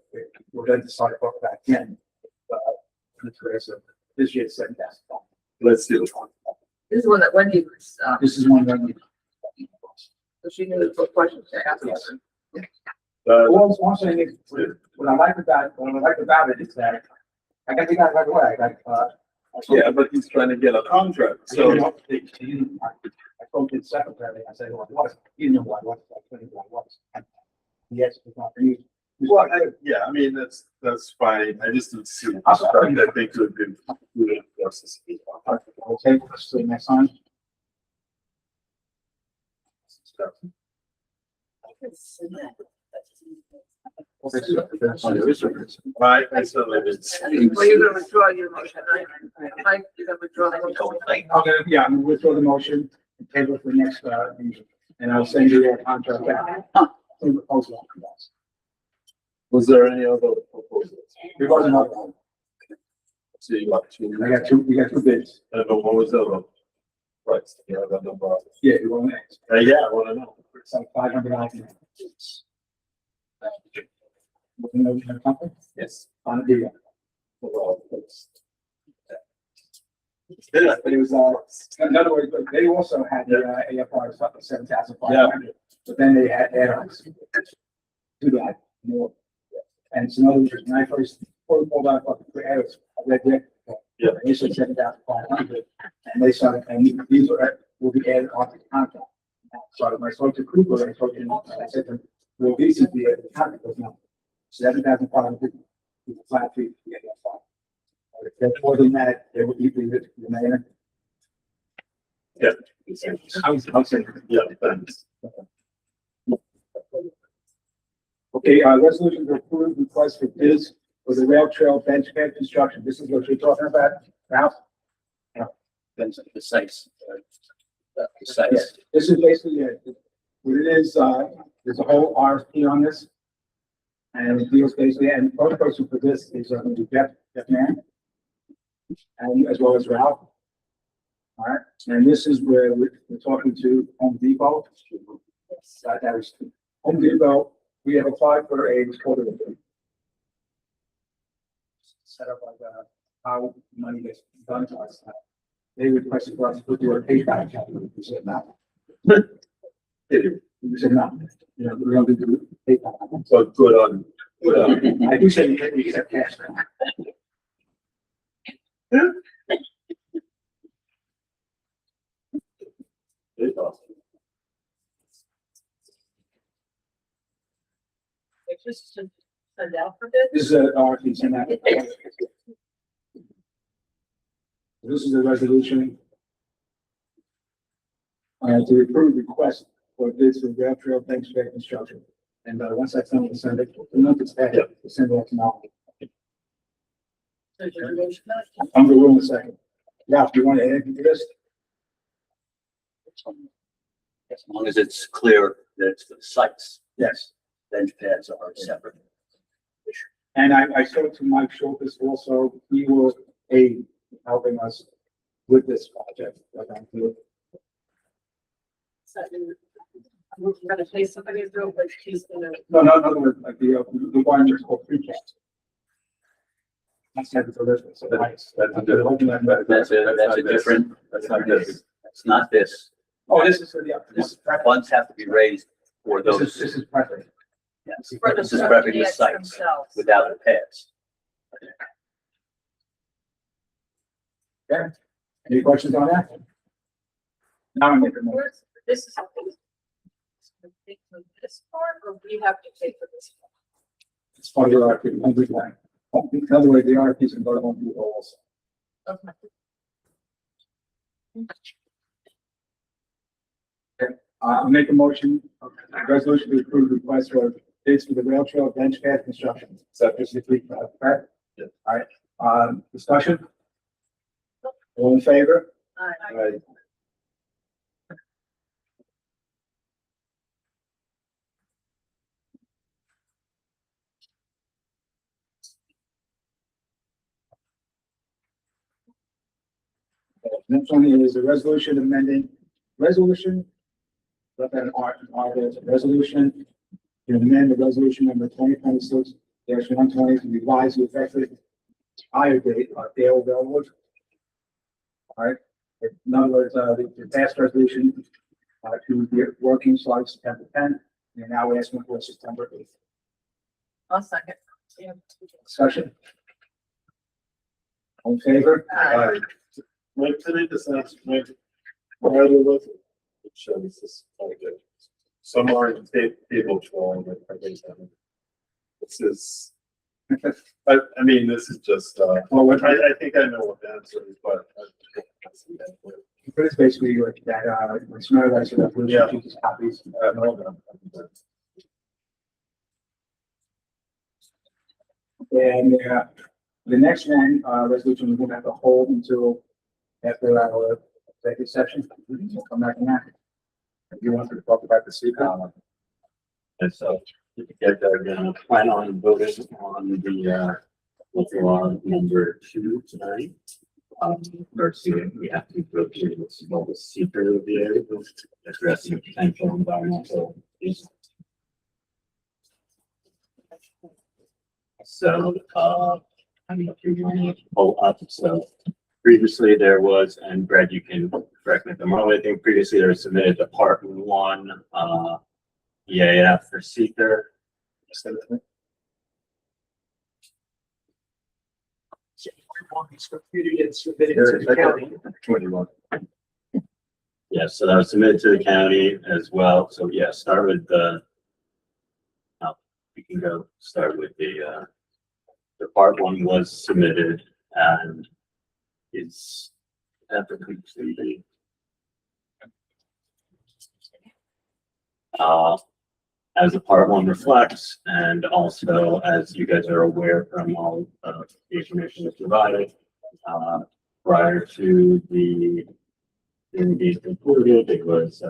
we're going to start it back again. So this year is 7,000. Let's see the contract. This is one that Wendy was, This is one that we. so she knew what questions to ask. Yes. Uh, Well, one thing is, what I like about it is that I got the guy right away. yeah, but he's trying to get a contract, So, so. I spoke to the secretary, I said, who I was, he knew who I was, I told him who I was. Yes, it's not for you. Well, yeah, I mean, that's fine. I just didn't see the I'll start. contract that they could do. Okay, let's see next time. Right, I certainly did. Well, you're gonna withdraw your motion, right? Mike, you're gonna withdraw the motion. Okay, yeah, I'm gonna withdraw the motion, and table for next, meeting, and I'll send you a contract back. Proposal. Was there any other proposals? There was another one. So you got two. We got two bids. And what was the other price? You have that number? Yeah, you want next. Yeah, I wanna know. It's like $500. Looking over the company? Yes. On a deal. Yeah, But it was, in other words, but they also had the AFR, something 7,500, but then they had add-ons to that more. And so in other words, when I first pulled out the add-ons, I read that. Yeah. They said 7,500, and they started, and these will be added on to the contract. So when I spoke to Cooper, I told him, I said to him, will these be added to the contract? He goes, no. 7,500 is a flat fee. Yeah, that's fine. If that's more than that, they will equally the mayor. Yeah. I'm saying. Yeah, thanks. Okay, resolution to approve request for bids for the rail trail bench pad construction. This is what you're talking about, Ralph? Depends on the size. Yes, this is basically, what it is, there's a whole RFP on this. And it deals basically, and the other person for this is going to be Jeff Man, and as well as Ralph. All right, and this is where we're talking to Home Depot. That is Home Depot. We have applied for a quarter set up like how money gets done to us. They requested for us to put your pay back. We said no. We said no. You know, we don't do pay back. So good on, good on. I do say you get cash. It's awesome. It's just to send out for bid. This is a RFP sent out. This is a resolution to approve request for bids for rail trail bank straight construction. And once that's done, we'll send it, the month it's had, we'll send it tomorrow. So is there a motion? I'm going to rule in a second. Ralph, do you want to add anything to this? As long as it's clear that it's for the sites, Yes. bench pads are separate. And I spoke to Mike Schultz also. He will aid helping us with this project. We're gonna pay somebody through, but he's gonna. No, like the one just called pre-cast. That's never for this one, so that's That's a different, That's not good. it's not this. Oh, this is for the, this is prepping. Funds have to be raised for This those. is prepping. Yes, this is prepping the sites without the pads. Okay. Any questions on that? Now I'm making more. This is. Take from this part, or we have to pay for this? It's part of the RFP. Everything. In other words, the RFP is going to go to Home Depot also. Okay. I'll make a motion, resolution to approve the request for bids for the rail trail bench pad construction. So just if we, correct? Yeah. All right, discussion? All in favor? Right. Next one is a resolution amending, resolution, let that resolution, to amend the resolution number 2026-120 to revise the effective hire date of Dale Bellwood. All right, in other words, the past resolution to be working starting September 10th, and now we're asking for September 8th. I'll second. Discussion? All in favor? When today this next week, where they look, it shows this project. Some are in table drawing it, I think. This is, I mean, this is just, Well, what, I think I know what the answer is, but. but it's basically like that, it's not like sort of, Yeah. just copies. No. And, the next one, resolution, we're going to have to hold until after our executive session. We'll come back on that. If you want to talk about the secret. And so, if you get there, we're gonna plan on voting on the, local law number 2 tonight. First, we have to go through what's called the secret review, addressing potential environmental issues. So, I mean, if you want to pull up, so previously there was, and Brad, you can correct me if I'm wrong, I think previously there was submitted to part 1, EAF for seeker. Yeah, so that was submitted to the county as well. So yeah, start with the, we can go start with the part 1 was submitted and is at the completed. As the part 1 reflects, and also as you guys are aware from all of the information that's provided, prior to the being concluded, it was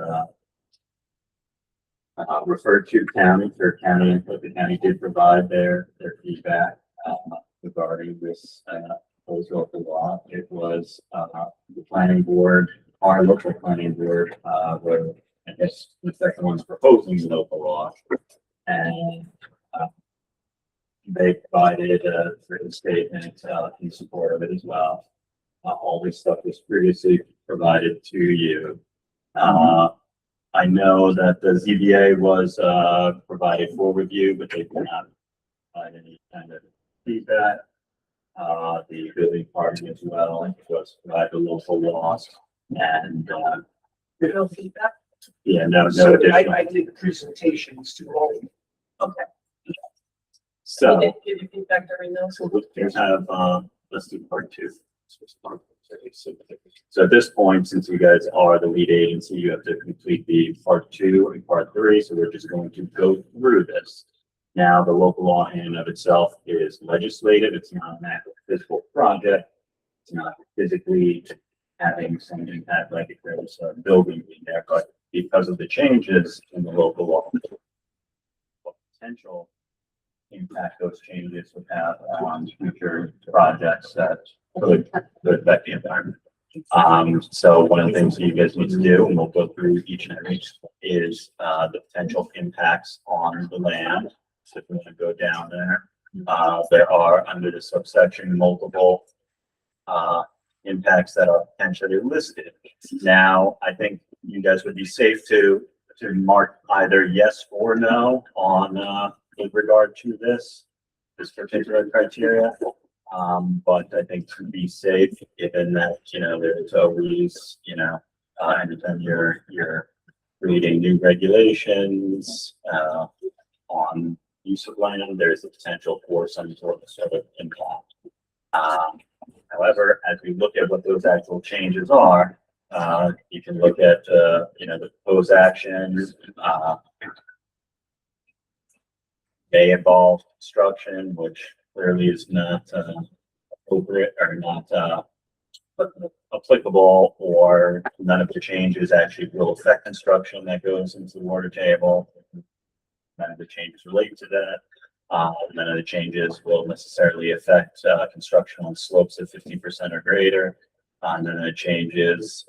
referred to county, for county input. The county did provide their feedback, regarding this, proposed local law. It was, the planning board, our local planning board, were, I guess, the second one's proposing the local law. And, they provided a written statement, in support of it as well. All this stuff was previously provided to you. I know that the ZBA was, provided for review, but they did not provide any kind of feedback. The building department as well was provided a local laws and, No feedback? yeah, no So additional. I did the presentations to all. Okay. So, Did you give you feedback during those? here's have, let's do part two. So at this point, since you guys are the lead agency, you have to complete the part two and part three, so we're just going to go through this. Now, the local law in and of itself is legislative, it's not an actual physical project. It's not physically having some impact like if there was a building in there, but because of the changes in the local law, what potential impact those changes would have on future projects that could affect the environment. So one of the things that you guys need to do, and we'll go through each and every, is the potential impacts on the land. So if we want to go down there, there are under the subsection multiple impacts that are potentially listed. Now, I think you guys would be safe to mark either yes or no on with regard to this particular criteria. But I think to be safe, given that, there's always, anytime you're creating new regulations, on use of land, there's a potential for some sort of impact. However, as we look at what those actual changes are, you can look at, the proposed actions, may involve construction, which clearly is not appropriate or not applicable, or none of the changes actually will affect construction that goes into the water table. None of the changes relate to that. None of the changes will necessarily affect construction on slopes of 50% or greater. None of the changes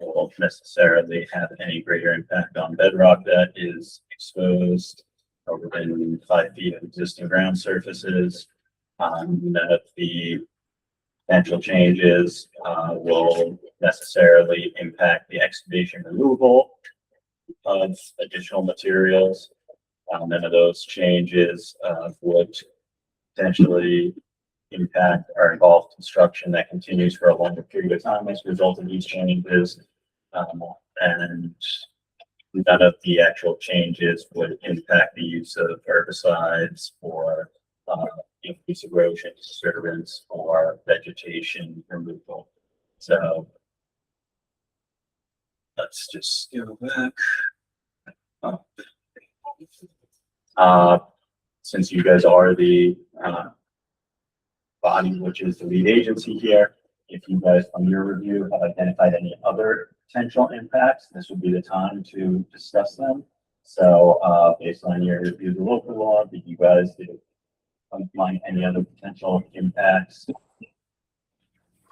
will necessarily have any greater impact on bedrock that is exposed or within 5 feet of existing ground surfaces. None of the potential changes will necessarily impact the excavation removal of additional materials. None of those changes would potentially impact or involve construction that continues for a longer period of time as a result of these changes. And none of the actual changes would impact the use of herbicides or increase erosion, disturbance, or vegetation removal. So let's just go back. Since you guys are the body, which is the lead agency here, if you guys on your review have identified any other potential impacts, this would be the time to discuss them. So based on your review of the local law, did you guys find any other potential impacts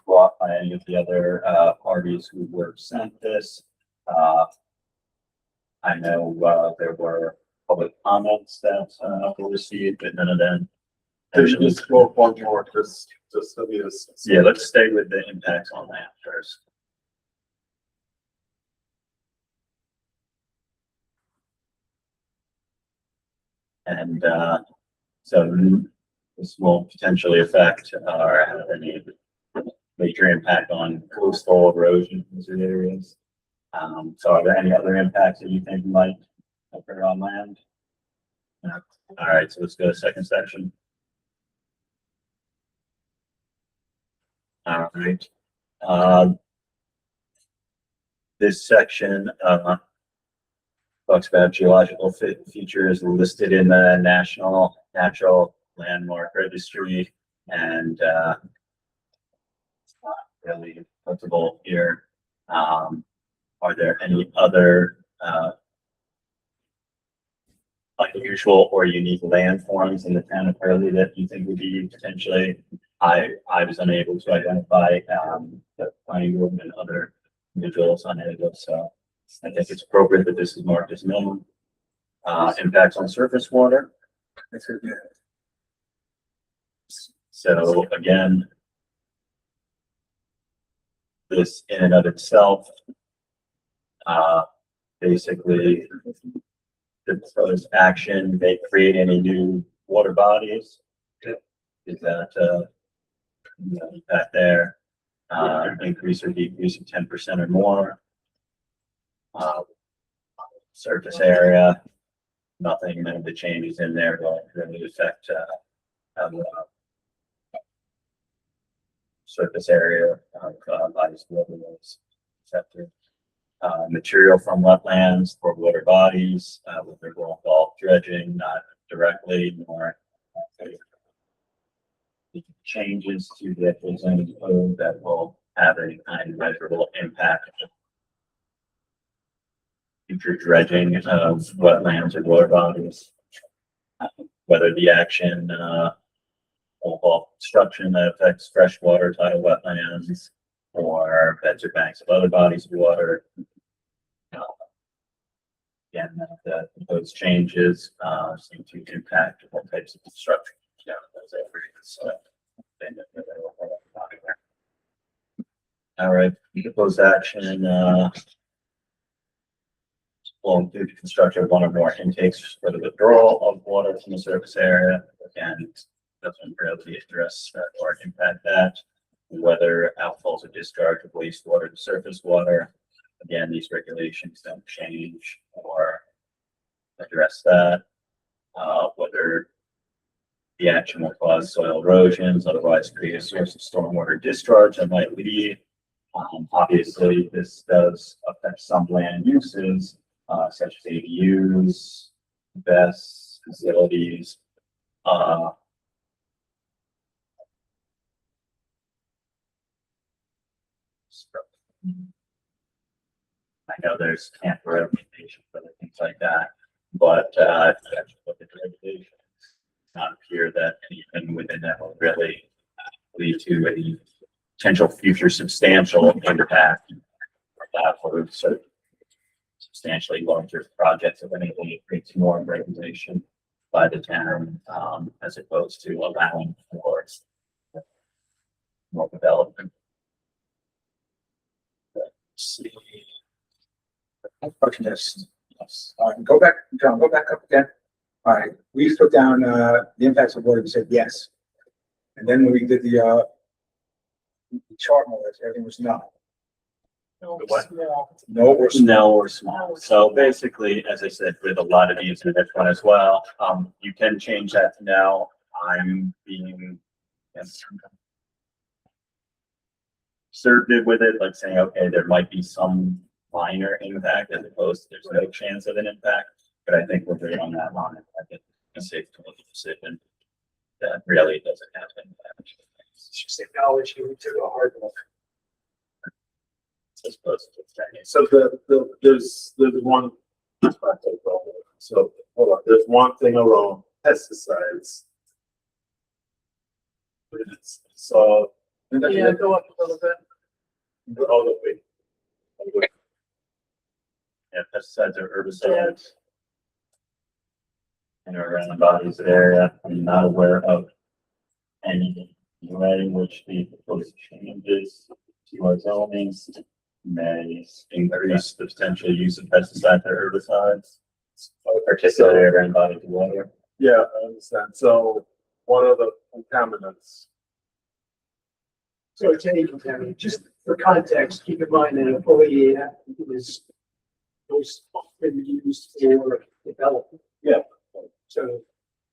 brought by any of the other parties who were sent this? I know there were public comments that were received, but none of them. There's just one more, just so we just. Yeah, let's stay with the impacts on that first. And so this will potentially affect or have any major impact on coastal erosion in these areas. So are there any other impacts that you think might occur on land? No. All right, so let's go to the second section. All right. This section talks about geological features listed in the National Natural Landmark Registry, and really applicable here. Are there any other unusual or unique landforms in the town of Hurley that you think would be potentially, I was unable to identify, the planning board and other individuals unable, so I think it's appropriate that this is marked as known. Impacts on surface water. That's it, yeah. So again, this in and of itself, basically, the proposed action, they create any new water bodies. Is that, impact there, increase or decrease of 10% or more. Surface area, nothing, none of the changes in there will really affect, surface area of bodies, wetlands, etc. Material from wetlands or water bodies, whether will involve dredging, not directly, nor changes to the zoning code that will have any kind of measurable impact. Future dredging of wetlands or water bodies, whether the action will involve construction that affects freshwater tidal wetlands or beds or banks of other bodies of water. Again, those changes seem to impact all types of construction. Yeah, those areas. All right, proposed action will include construction of one or more intakes for the withdrawal of water from the surface area, and doesn't really address or impact that. Whether outfalls or discharge of wastewater to surface water. Again, these regulations don't change or address that. Whether the action will cause soil erosions, otherwise create a source of stormwater discharge that might lead. Obviously, this does affect some land uses, such as ADUs, BES facilities. I know there's camper applications for things like that, but if you actually look at the regulations, it's not appear that anything within that will really lead to any potential future substantial impact for substantially larger projects of anything that creates more regulation by the town, as opposed to allowing for more development. Let's see. Question is, go back, John, go back up again. All right, we put down, the impacts of water, we said yes. And then when we did the chart more, everything was no. What? No or small. No or small. So basically, as I said, with a lot of these in this one as well, you can change that to now. I'm being conservative with it, like saying, okay, there might be some minor impact as opposed to there's no chance of an impact. But I think we're good on that line. I think it's safe to look at the decision that really doesn't have an impact. It's just acknowledging we took a hard look. As opposed to saying, So there's one. So hold on, there's one thing around pesticides. So. Yeah, go up a little bit. All the way. yeah, pesticides or herbicides in or around the bodies of area. I'm not aware of any way in which the proposed changes to our zoning may increase the potential use of pesticides or herbicides, particularly around bodies of water. Yeah, I understand. So one of the contaminants. So it's any contaminant, just for context, keep in mind that foliate was most often used for development. Yeah. So,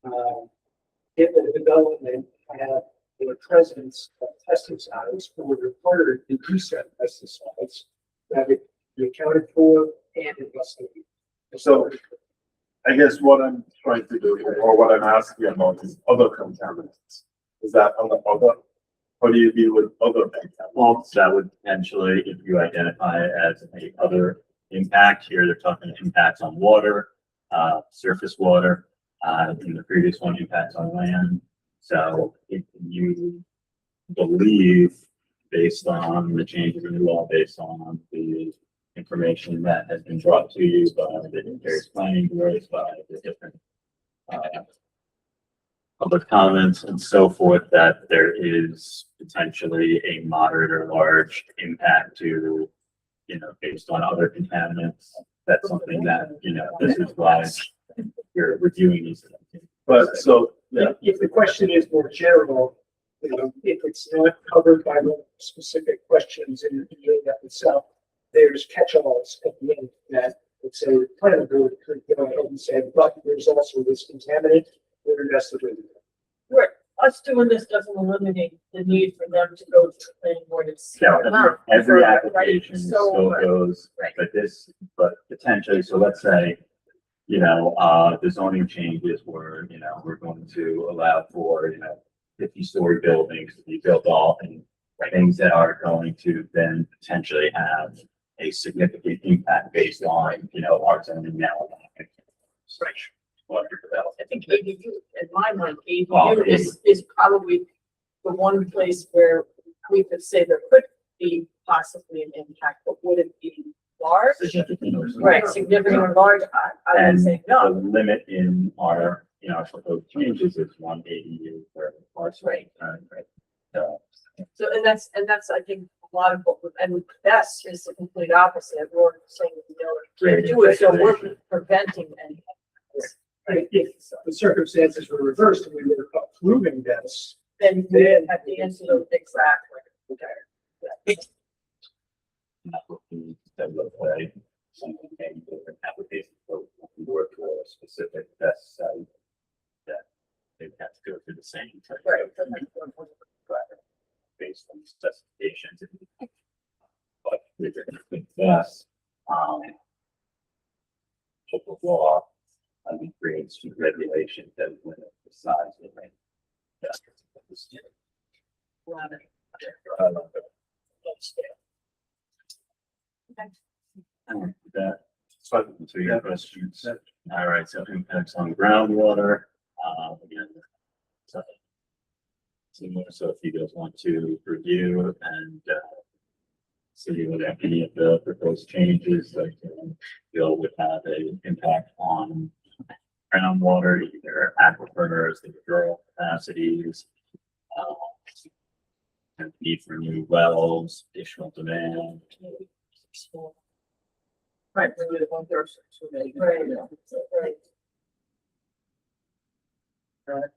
in the development, have the presence of pesticides or required to use of pesticides that it be accounted for and investigated. So I guess what I'm trying to do here, or what I'm asking about is other contaminants. Is that other? How do you deal with other contaminants? Well, that would potentially, if you identify it as a other impact here, they're talking impacts on water. surface water. In the previous one, impacts on land. So if you believe, based on the changes in the law, based on the information that has been brought to you by the various planning boards, by the different public comments and so forth, that there is potentially a moderate or large impact to, based on other contaminants. That's something that, this is why you're reviewing these things. But so, yeah, If the question is more general, if it's not covered by the specific questions in the EA itself, there's catch-alls at the end that would say the planning board could go ahead and say, but there's also this contaminant, we're investigating. Right, us doing this doesn't eliminate the need for them to go to the planning board and see them out. Every Right, application so, still goes, right. but potentially, so let's say, the zoning changes were, we're going to allow for, 50-story buildings to be built off and things that are going to then potentially have a significant impact based on, our zoning now. Right. Water development. I think ADU, in my mind, Well, ADU is probably the one place where we could say there could be possibly an impact, but would it be large? Right, significant or large, I would And say the no. limit in our, our proposed changes is 1 ADU per parcel. Right. Right. So, So, and that's, I think, a lot of what, and best is the complete opposite. We're saying, can't do it, so we're preventing any. If the circumstances were reversed and we were approving this, Then we have the answer exactly. that would be, something maybe different application, so we work for a specific test site that they have to go through the same type Right. of based on specifications. But with this, local law, creates regulations that limit the size of it. That, so your questions. All right, so impacts on groundwater, again. So so if you guys want to review and, see whether any of the proposed changes that Bill would have an impact on groundwater, either aquifers, the withdrawal capacities, and need for new wells, additional demand. Right, we're the one person. Right.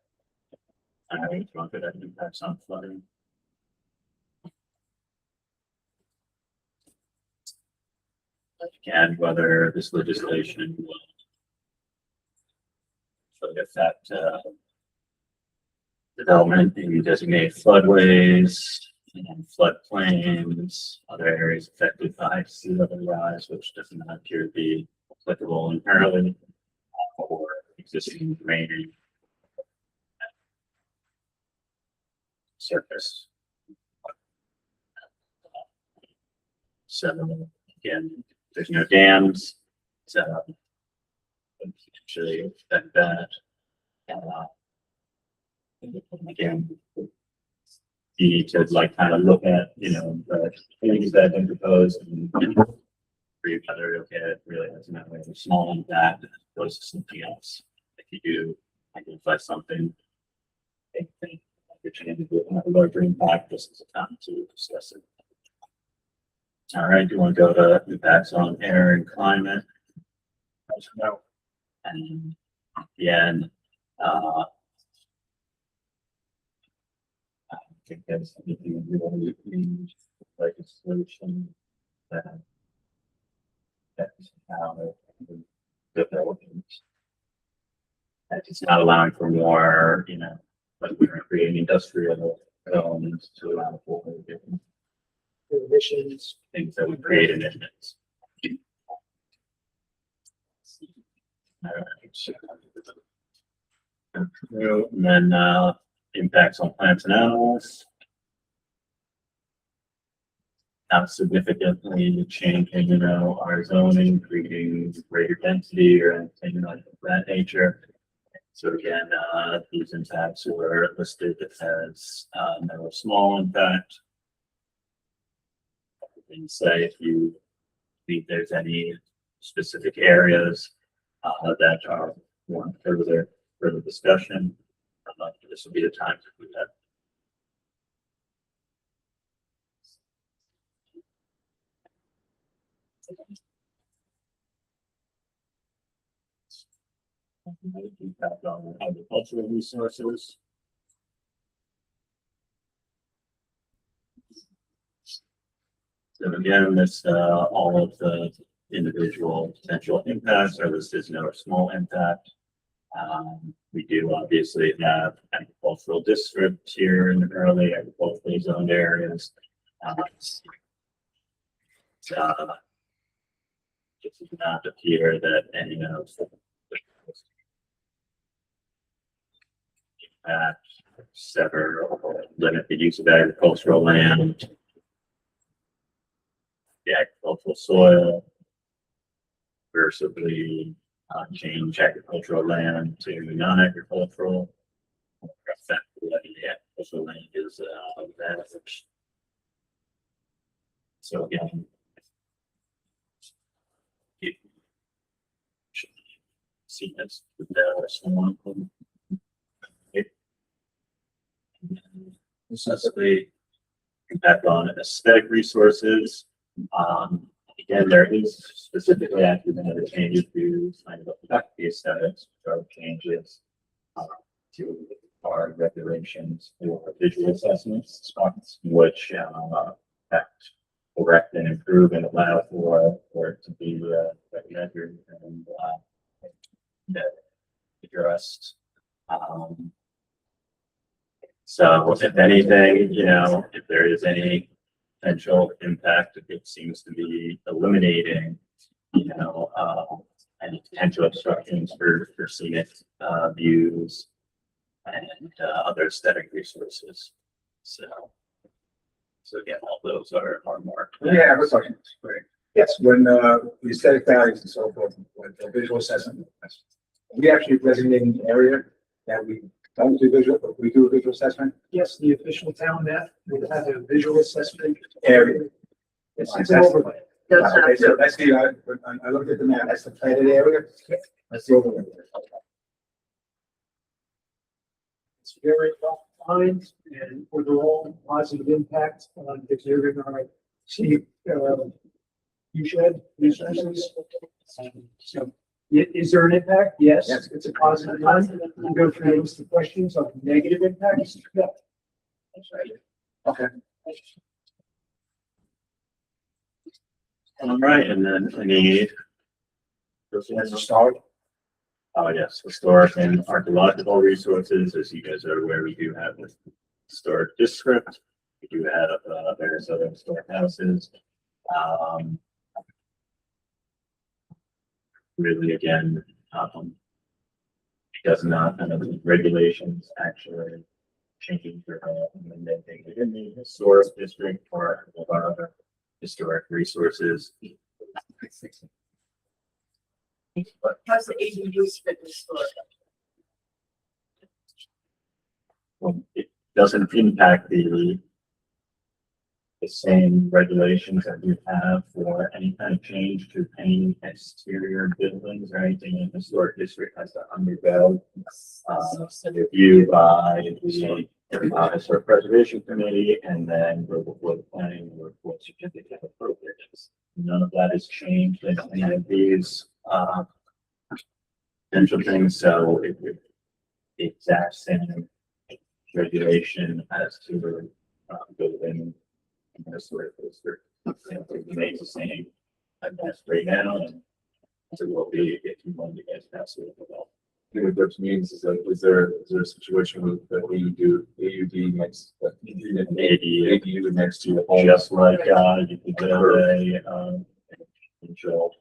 I think that impacts on flooding. And whether this legislation will affect development in designated floodways and floodplains, other areas affected by sea level rise, which does not appear to be applicable in Hurley, or existing drainage surface. So again, there's no dams, so potentially affect that. Again, you need to kind of look at, the things that have been proposed and read whether, okay, it really has a small impact as opposed to something else. If you do identify something, I think you're changing to have a larger impact, this is a time to discuss it. All right, do you want to go to impacts on air and climate? No. And again, I think that's anything really in legislation that that's how development. That it's not allowing for more, like we're creating industrial elements to allow for different emissions, things that would create emissions. And then impacts on plants and animals. not significantly changing, you know, our zoning, creating greater density or anything like that nature. So again, these impacts were listed as, no small impact. And say if you think there's any specific areas, that are want further discussion, this will be the time to do that. Impact on agricultural resources. So again, this, all of the individual potential impacts are listed as no small impact. We do obviously have agricultural districts here in the early agriculturally zoned areas. It does not appear that any of sever or limit the use of agricultural land, the agricultural soil, reversibly change agricultural land to non-agricultural. Effectively, the agricultural land is advantaged. So again, you should see this with someone. Essentially, impact on aesthetic resources. Again, there is specifically active in other changes to kind of affect the aesthetics, which are changes to our regulations for visual assessments, which affect, correct, and improve and allow for it to be measured and addressed. So if anything, you know, if there is any potential impact, it seems to be eliminating, you know, any potential obstructions for scenic views and other aesthetic resources. So again, all those are marked. Yeah, I have a question. Great. Yes, when the aesthetic values and so forth, with the visual assessment, we actually designating the area that we don't do visual, but we do a visual assessment Yes, the official town map will have a visual assessment. area. It's an overlay. Okay, so that's the, I looked at the map, that's the platted area. That's the overlay. It's very well defined and overall positive impact on preserving our scenic, resources. So, is there an impact? Yes, Yes. it's a positive one. We go through a list of questions of negative impacts. Yeah. Okay. All right, and then any. That's a start. Oh, yes, historic and archaeological resources, as you guys are aware, we do have a historic district. We do have various other historic houses. Really, again, it does not, none of the regulations actually changing or amending within the historic district or of our other historic resources. How's the ADU fit in the story? Well, it doesn't impact the same regulations that we have for any kind of change to any exterior buildings or anything in the historic district has to undergo review by the historic preservation committee and then go before the planning or for certificate of appropriateness. None of that is changed in any of these potential things, so it would the exact same regulation as to building in the sort of district. It remains the same, I guess, right now, and so will be if you want to get that sort of developed. What that means is that is there a situation with the AUD next, ADU next to your home? Just like you could build a control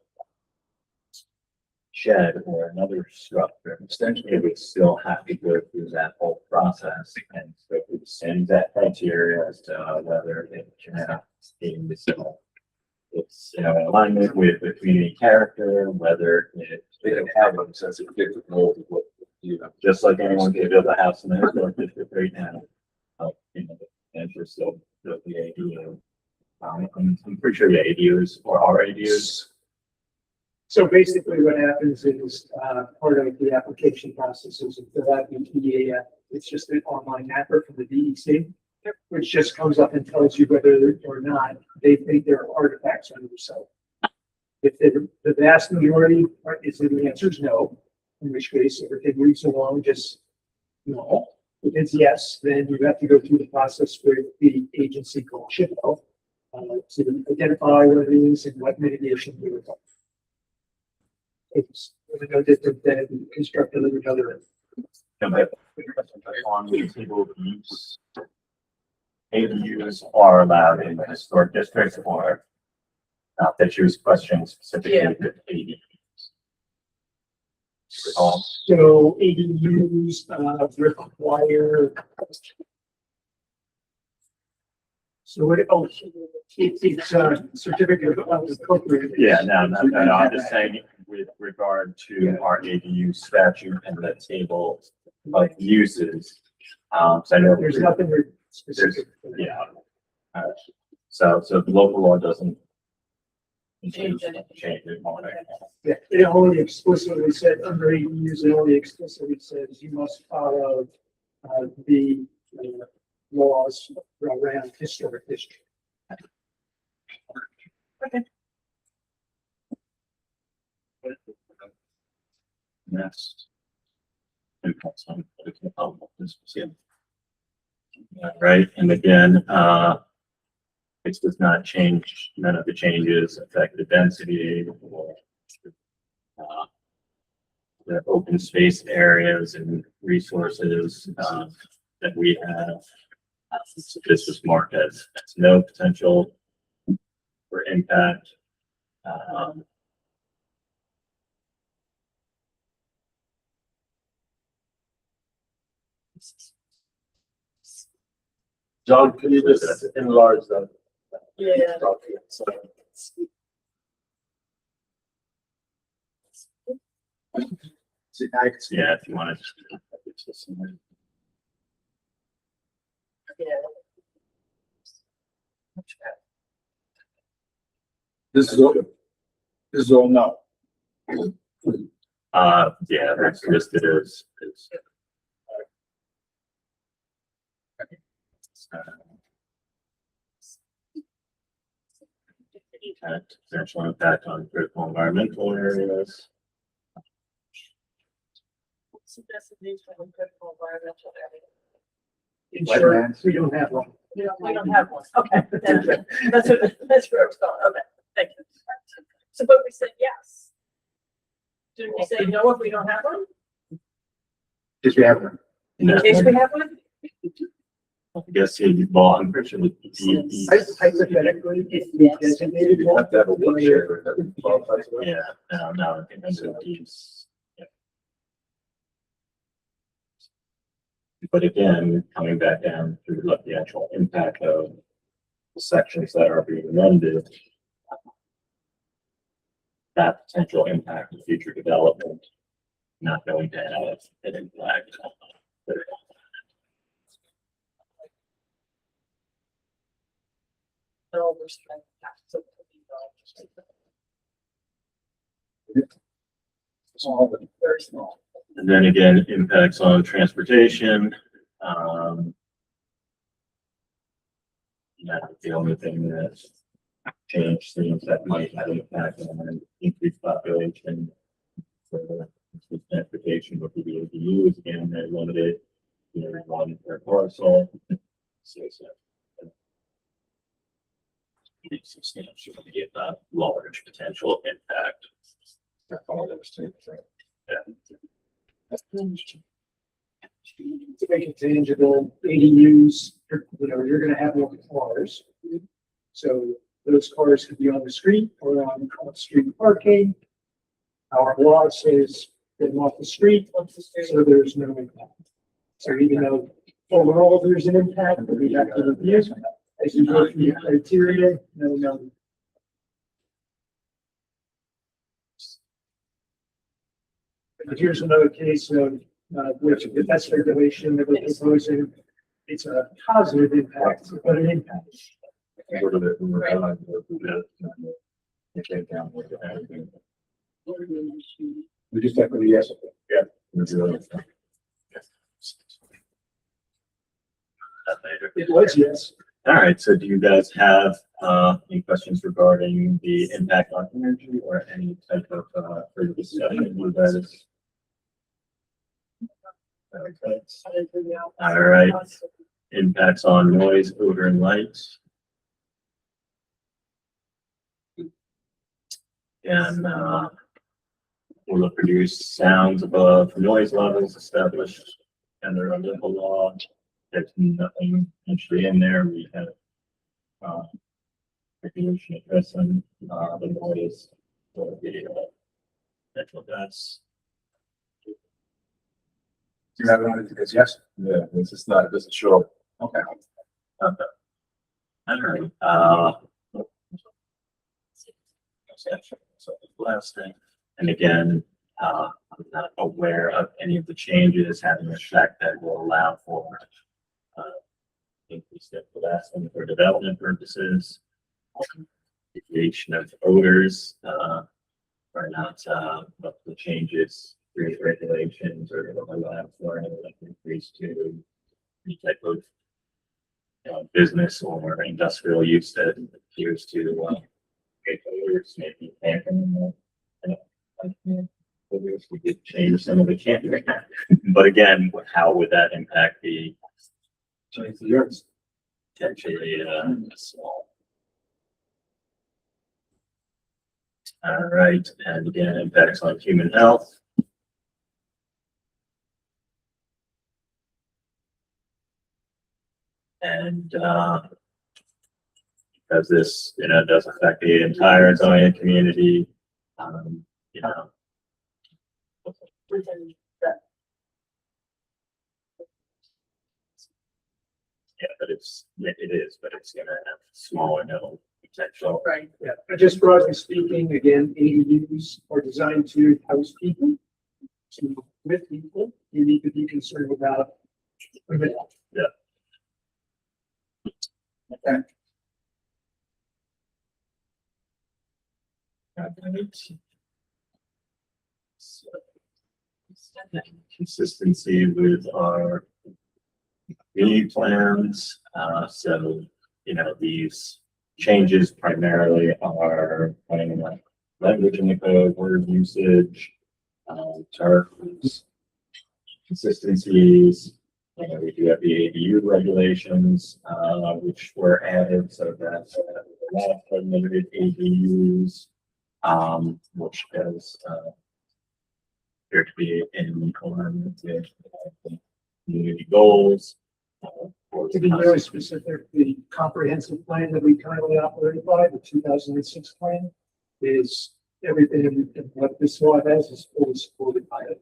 shed or another structure, it would still have to go through that whole process and go through the same exact criteria as to whether it can have it's, in alignment with the community character, whether They don't have them since it gets mold. just like anyone can build a house in the historic district right now. And we're still built the ADU. I'm pretty sure the ADUs or our ADUs. So basically what happens is, part of the application process is to fill out the EAF. It's just an online mapper from the DEC, which just comes up and tells you whether or not they think there are artifacts on your site. If the vast majority is the answer is no, in which case everything moves along just no. If it's yes, then you have to go through the process with the agency called SHPO to identify what it is and what mitigation we would. It's no different than constructing another. On the table of use, ADUs are allowed in the historic districts or not that she was questioning specifically with ADUs. So ADUs require. So what, it's a certificate of appropriate. Yeah, no, I'm just saying with regard to our ADU statute and the table of uses. So I know There's nothing specific. yeah. So the local law doesn't change it. Yeah, it only explicitly said under ADUs, it only explicitly says you must follow the laws around historic district. Next. Right, and again, it does not change, none of the changes affect the density or the open space areas and resources that we have. So this was marked as no potential for impact. John, can you just enlarge that? Yeah. Yeah, if you want to. This is all no. Yeah, that's listed as. Potential impact on critical environmental areas. Insurance, we don't have one. We don't have one. Okay, that's where I was going. Okay, thank you. So, but we said yes. Didn't we say no if we don't have one? Because we have them. In case we have one? I guess well, I'm pretty sure Hypothetically, if we designated one. Have to have a wheelchair. yeah, no, I think that's what these. Yeah. But again, coming back down to look the actual impact of the sections that are being amended, that potential impact of future development not going to have an impact. No, we're spending that. Small, but Very small. And then again, impacts on transportation. The only thing that's changed things that might have an impact on an increased population. For transportation would be the ADUs, again, they're limited, one per parcel. So, it's substantially large potential impact. To make it tangible, ADUs, you're gonna have more cars. So those cars could be on the street or on street parking. Our law says get them off the street, so there's no impact. So even though overall there's an impact, but we have to review as you go through the criteria, no. But here's another case of, which the best regulation that we're proposing, it's a positive impact, but an impact. We just have to be yes. It was yes. All right, so do you guys have any questions regarding the impact on energy or any type of further discussion you guys? Okay. All right, impacts on noise, odor, and lights. And will produce sounds above noise levels established under a local law. There's nothing actually in there. We have regulation addressing the noise or the natural gas. Do you have one that says yes? Yeah, it's just not, it doesn't show. Okay. Okay. All right. So the last thing, and again, I'm not aware of any of the changes having an effect that will allow for increased capacity for development purposes. The creation of odors are not but the changes through regulations or allow for any increase to any type of business or industrial use that appears to create odors, maybe tampering. We could change some of the camping, but again, how would that impact the potentially small? All right, and again, impacts on human health. And because this, does affect the entire Zion community, yeah, but but it's gonna have small or no potential. Right. Yeah, but just broadly speaking, again, ADUs are designed to house people, to with people. You need to be concerned about. Yeah. Okay. Consistency with our community plans. So, these changes primarily are playing like language in the code, word usage, terms, consistencies. We do have the ADU regulations, which were added so that a lot of permitted ADUs, which does appear to be in alignment with community goals. To be very specific, the comprehensive plan that we currently operate by, the 2006 plan, is everything what this law has is fully supported by it.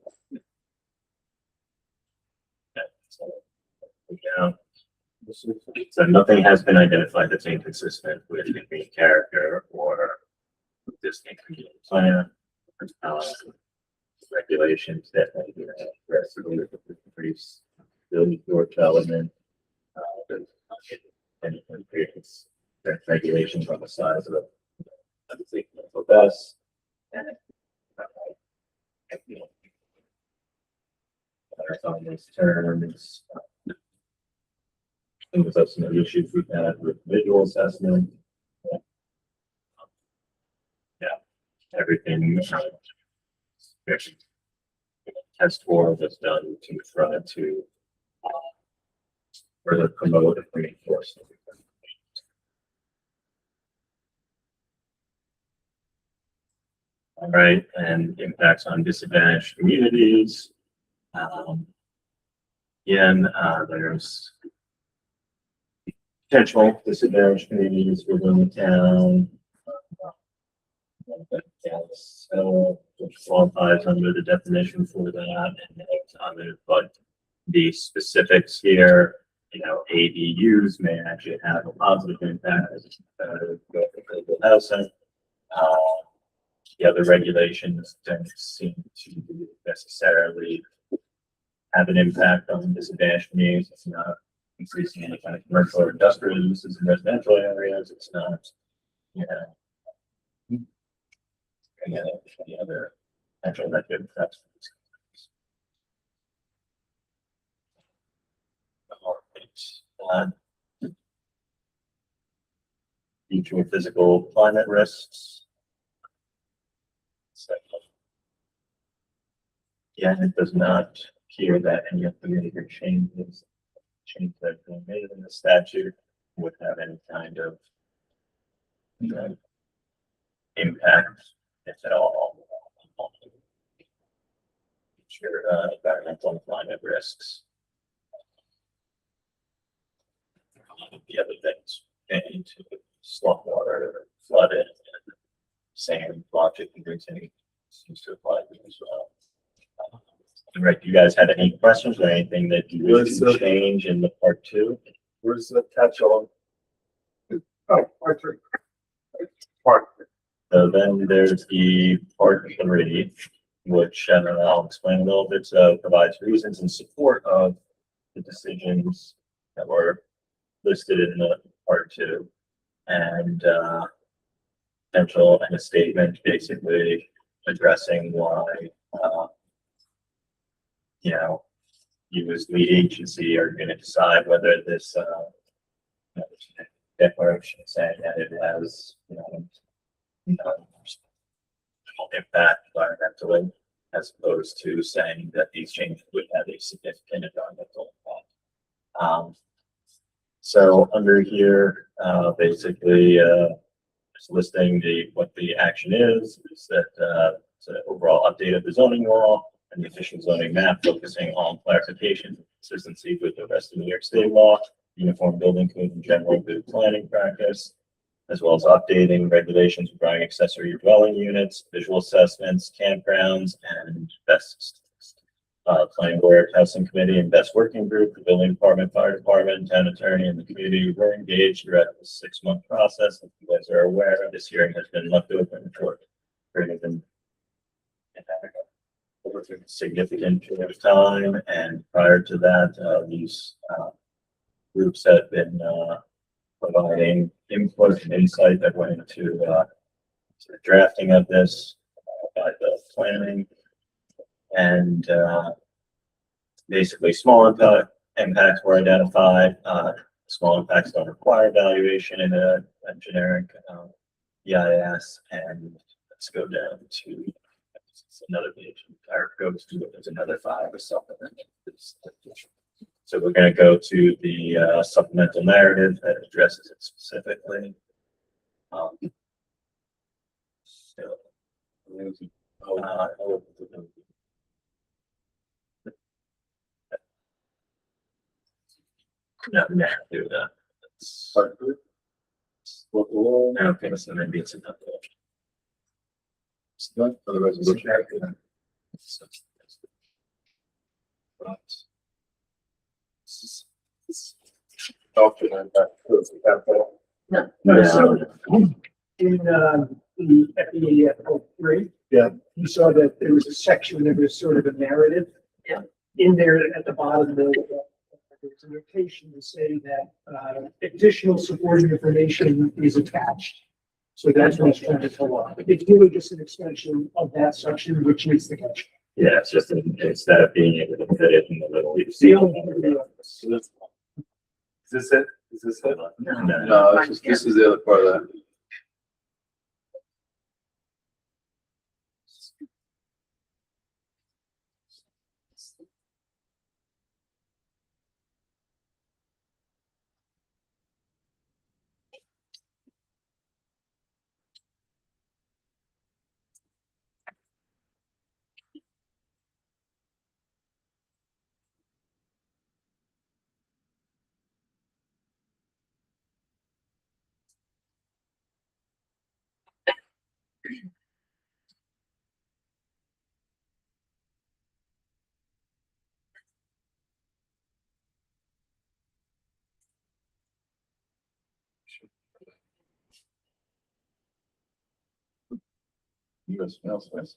So nothing has been identified that's inconsistent with the main character or existing community plan. Regulations that may be aggressively increase building door development. And creates regulations on the size of the best. And on these terms. Things of some of the issues we've had with visual assessment. Yeah, everything. Test score was done to try to further promote and reinforce. All right, and impacts on disadvantaged communities. Again, there's potential disadvantaged communities within the town. So which qualifies under the definition for that, and it's under, but the specifics here, you know, ADUs may actually have a positive impact, go housing. The other regulations don't seem to necessarily have an impact on disadvantaged communities. It's not increasing any kind of commercial or industrial uses in residential areas. It's not, you know, any other potential negative effects. Future physical climate risks. So, yeah, it does not appear that any of the major changes that have been made in the statute would have any kind of, you know, impact, if at all, on future environmental and climate risks. The other things into stormwater, flooding, and sand project and routine seems to apply to as well. Right, you guys had any questions or anything that you wish to change in the part two? Where's the catch all? Oh, part three. Part. So then there's the part three, which I'll explain a little bit. So provides reasons in support of the decisions that were listed in the part two, and potential and a statement basically addressing why you know, you as lead agency are going to decide whether this declaration saying that it has impact environmentally, as opposed to saying that these changes would have a significant environmental impact. So under here, basically, just listing what the action is that it's an overall update of the zoning law and the official zoning map, focusing on clarification and consistency with the rest of New York State law, uniform building code, and general good planning practice, as well as updating regulations regarding accessory dwelling units, visual assessments, campgrounds, and best planning board, housing committee, and best working group, the building department, fire department, town attorney, and the community were engaged throughout the 6-month process. If you guys are aware, this hearing has been left open for greater than over a significant period of time, and prior to that, these groups have been providing input and insight that went into the drafting of this by the planning, and basically small impacts were identified. Small impacts don't require evaluation in a generic EIS, and let's go down to another page. Goes to there's another 5 or something. So we're going to go to the supplemental narrative that addresses it specifically. No, do that. Okay, so maybe it's another. For the resolution. No, so in the FEA 03, Yeah. you saw that there was a section that was sort of a narrative. Yeah. In there at the bottom, there's a notation to say that additional supporting information is attached. So that's what I was trying to tell you. It's really just an extension of that section, which is the catch. Yeah, it's just instead of being able to fit it in the middle. It's the only. Is this it? Is this it? No, This is the other part of that. US mail space.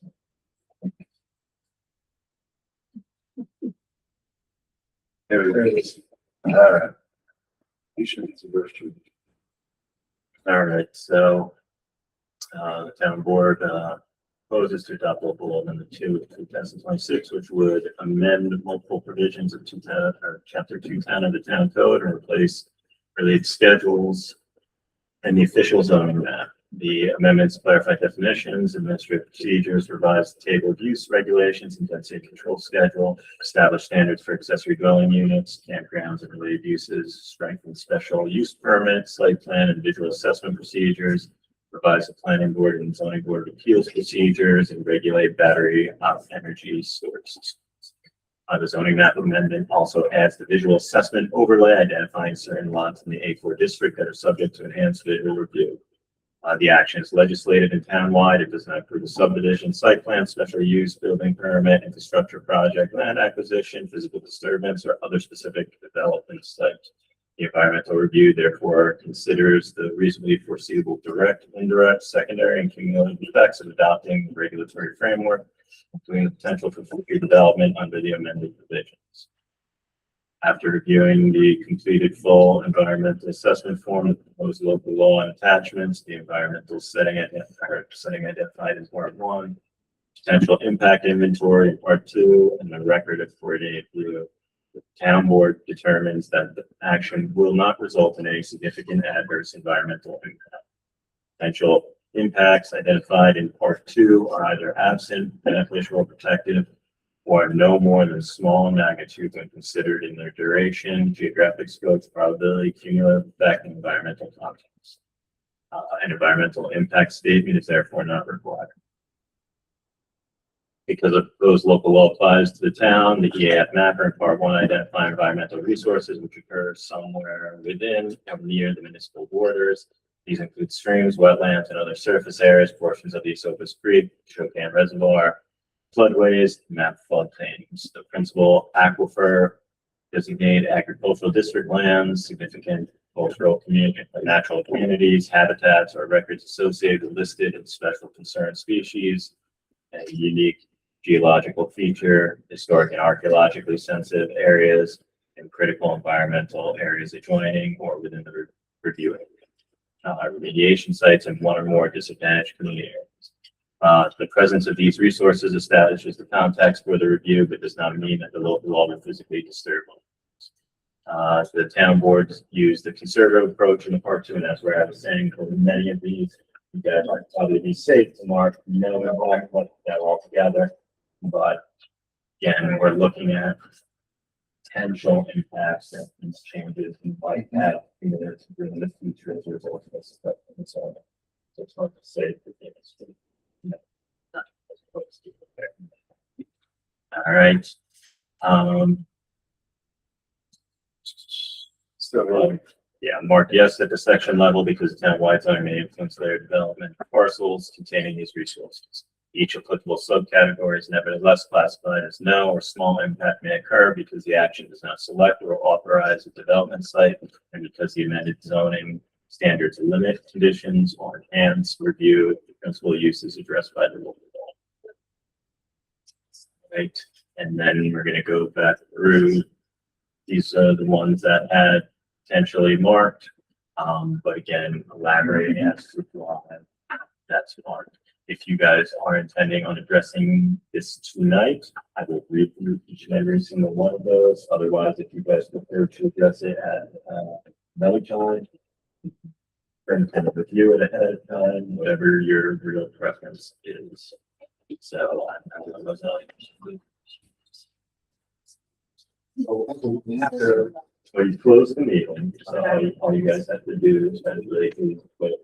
There we go. All right. You should be the All right, so, the town board, proposes to adopt local law number 2/2026, which would amend multiple provisions of 210 or chapter 210 of the town code and replace related schedules and the official zoning map. The amendments clarify definitions, administrative procedures, revise the table of use regulations and density control schedule, establish standards for accessory dwelling units, campgrounds and related uses, strengthen special use permits, site plan and visual assessment procedures, revise the planning board and zoning board of appeals procedures, and regulate battery energy storage systems. The zoning map amendment also adds the visual assessment overlay, identifying certain lots in the A4 district that are subject to enhanced visual review. The action is legislative and townwide. It does not approve a subdivision, site plan, special use, building permit, infrastructure project, land acquisition, physical disturbance, or other specific development site. The environmental review therefore considers the reasonably foreseeable direct, indirect, secondary, and cumulative effects of adopting the regulatory framework, including the potential for future development under the amended provisions. After reviewing the completed full environmental assessment form, the proposed local law and attachments, the environmental setting identified in part 1, potential impact inventory in part 2, and the record of 48 blue. The town board determines that the action will not result in any significant adverse environmental impact. Potential impacts identified in part 2 are either absent, beneficial, or protective, or no more than small magnitude when considered in their duration, geographic scope, probability, cumulative effect, and environmental context. An environmental impact statement is therefore not required. Because of those local law applies to the town, the EAF mapper in part 1 identify environmental resources which occur somewhere within or near the municipal borders. These include streams, wetlands, and other surface areas, portions of the Esopus Creek, Chocan Reservoir, floodways, map floodplains. The principal aquifer, designated agricultural district lands, significant cultural community, natural communities, habitats, or records associated with listed and special concern species, and unique geological feature, historic and archaeologically sensitive areas, and critical environmental areas adjoining or within the review area. Remediation sites in one or more disadvantaged community areas. The presence of these resources establishes the context for the review, but does not mean that the local law will physically disturb them. The town boards use the conservative approach in the part 2, and that's where I was saying for many of these, you guys might probably be safe to mark, that all together. But again, we're looking at potential impacts that these changes might have in the future as a result of this. So it's hard to say. All right. Mark yes at the section level because town-wide zoning may influence their development parcels containing these resources. Each applicable subcategory is nevertheless classified as no or small impact may occur because the action does not select or authorize a development site and because the amended zoning standards limit conditions or enhance review the principal uses addressed by the local law. Right, and then we're going to go back through. These are the ones that had potentially marked, but again, elaborating as to why that's marked. If you guys are intending on addressing this tonight, I will read through each and every single one of those. Otherwise, if you guys prefer to address it at another time, kind of review it ahead of time, whatever your real preference is. So, we have to, so you close the meeting. So all you guys have to do is really quick.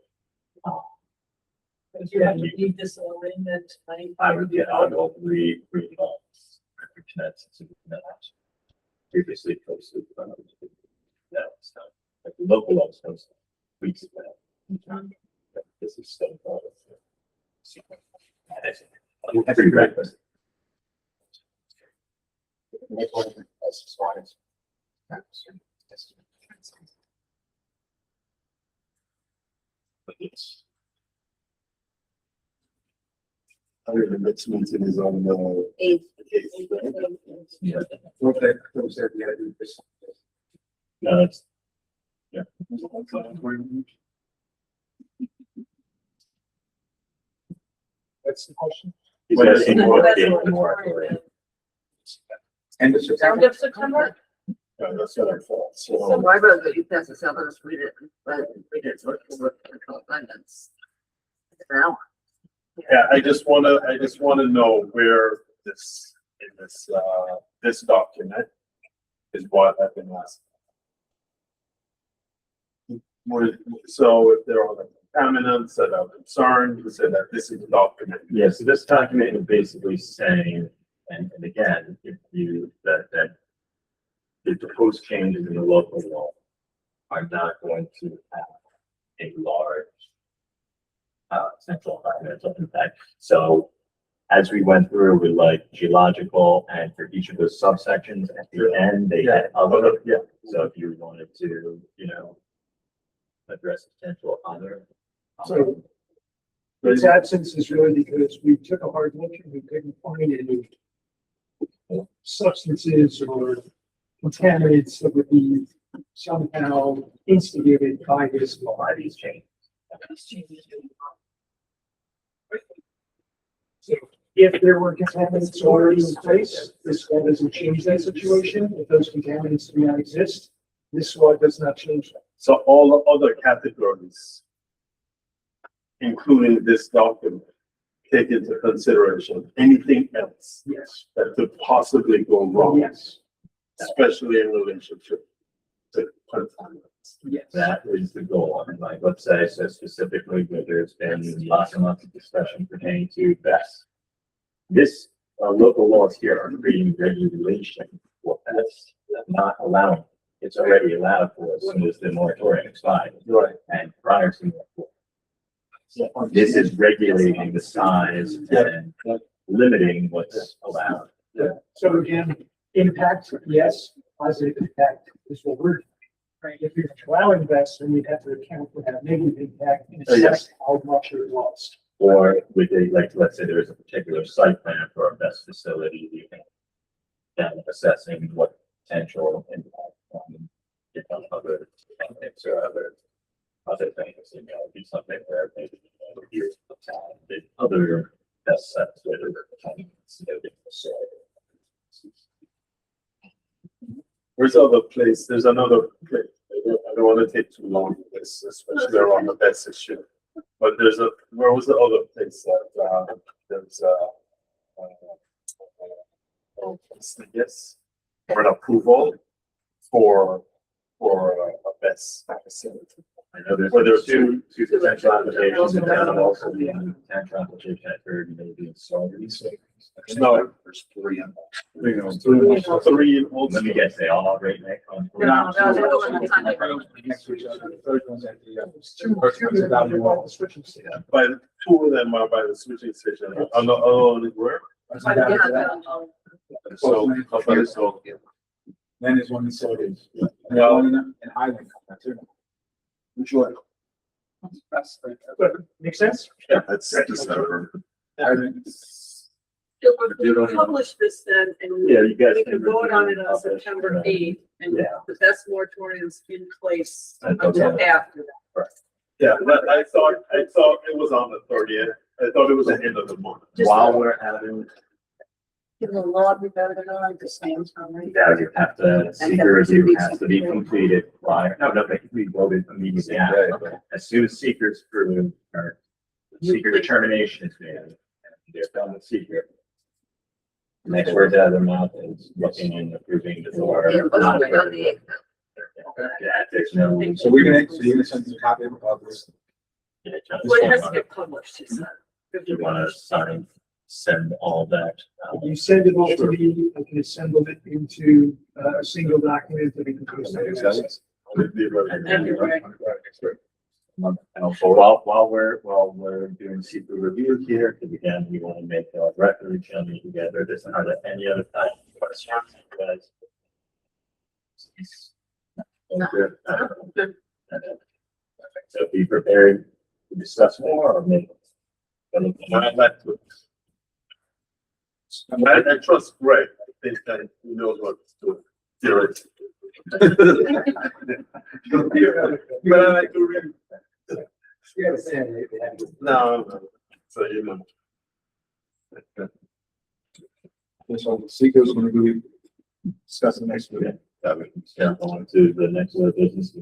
You have to leave this all in that I would get on all three previously posted. No, so like the local laws posted weeks ago. This is still part of every breakfast. Other than next meeting is on the Eight. eighth, right? Yeah, Okay, so said we gotta do this. no, it's, That's the question. he's Well, asking that's what That's date what the we're moratorium. doing. End of End September. of September? That's what I thought, So so. my brother, you pass this out, let's read it, but read it, look, abundance. Now. Yeah, I just wanna know where this, in this, this document is what I've been asking. So if there are contaminants that are concerned, you said that this is a document. Yeah, so this document is basically saying, and again, if you, that the proposed changes in the local law are not going to have a large central environmental impact. So as we went through with like geological and for each of those subsections at the end, they had other, Yeah. so if you wanted to, address potential other. So its absence is really because we took a hard look and we couldn't find any substances or contaminants that would be somehow instigated by this law. By these changes. So if there were contaminants already in place, this law doesn't change that situation. If those contaminants do not exist, this law does not change that. So all the other categories, including this document, take into consideration anything else Yes. that could possibly go wrong, Yes. especially in relationship to contaminants. Yes. That is the goal. And like, let's say, so specifically where there's been lots and lots of discussion pertaining to best. This, local laws here are creating regulation for that's not allowing. It's already allowed for as soon as the moratorium expires. Right. And prior to moratorium. This is regulating the size and limiting what's allowed. So again, impact, yes, positive impact is what we're, right? If you're allowing this, then you'd have to account for that negative impact and assess how much it was. Or with a, like, let's say there is a particular site plan for a best facility, you can then assessing what potential impact on other things or other things, be something where maybe years of time, the other best sites that are There's other place, there's another place, I don't wanna take too long with this, especially around the best issue. But where was the other place that, there's, yes, for an approval for a best facility. I know there's Well, there's two potential applications and then also the potential application I heard maybe sorry. No, there's three. Three in all. Let me guess, they all operate next on. No, no, Next to each other. The third one's at the, first one's at the wall. The switching station. By two of them are by the switching station. On the other one, where? So, Then there's one in Sylvan's. And there's one in Highland. That's it. Which one? But makes sense? Yeah, that's December. We'll publish this then, and Yeah, you guys we can can vote on it on publish, September right. 8th, and Yeah. the best moratorium's in place Until until then. after that. Yeah, but I thought it was on the 30th. I thought it was the end of the month. While we're having, Give the law be better than I, the same time. you have to, seeker review has to be completed prior, no, we voted immediately after. As soon as seeker's approved, or seeker determination is made, and they're done with seeker. Next word out of their mouth is looking and approving the door. Yeah, but on the 8th. Yeah, there's no. So you're gonna send us a copy of this? Well, it has to get published, he said. If you wanna send all that. You send it all to me, I can assemble it into a single document that we can post. And so while we're doing secret review here, because again, we want to make a record coming together. This are there any other time questions, guys? Good. So be prepared to discuss more or maybe. I'd like to I trust Greg. I think that he knows what to do. But I like to read. Yeah, Sam, they have- No. So, you know. So the secret's gonna be discussed next week. That we can start on to the next order of business.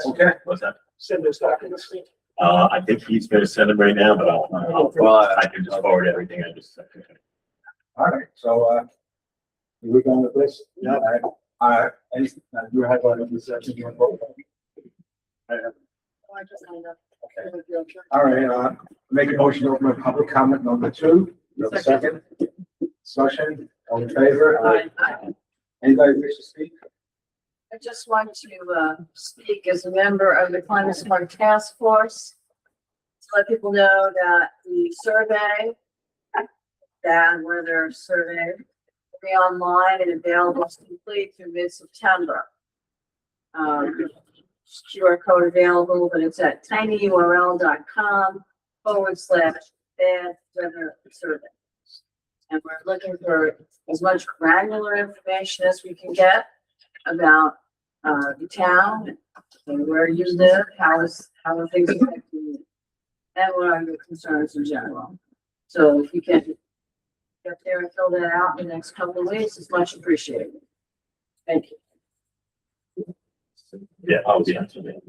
Okay. What's that? Send those documents. I think he's gonna send them right now, but I can just forward everything I just said. All right, so, we're going with this? Yeah. Any, you have one section you want to vote? All right, make a motion to open a public comment number 2. You have a second? Discussion, all in favor? Aye. Anybody wish to speak? I just want to speak as a member of the Climate Smart Task Force. To let people know that the survey, bad weather survey, will be online and available to complete through mid-September. QR code available, but it's at tinyurl.com/bad weather survey. And we're looking for as much granular information as we can get about the town and where you live, how are things affecting you, and what are your concerns in general. So if you can get there and fill that out in the next couple of weeks, it's much appreciated. Thank you. Yeah, I'll be answering that.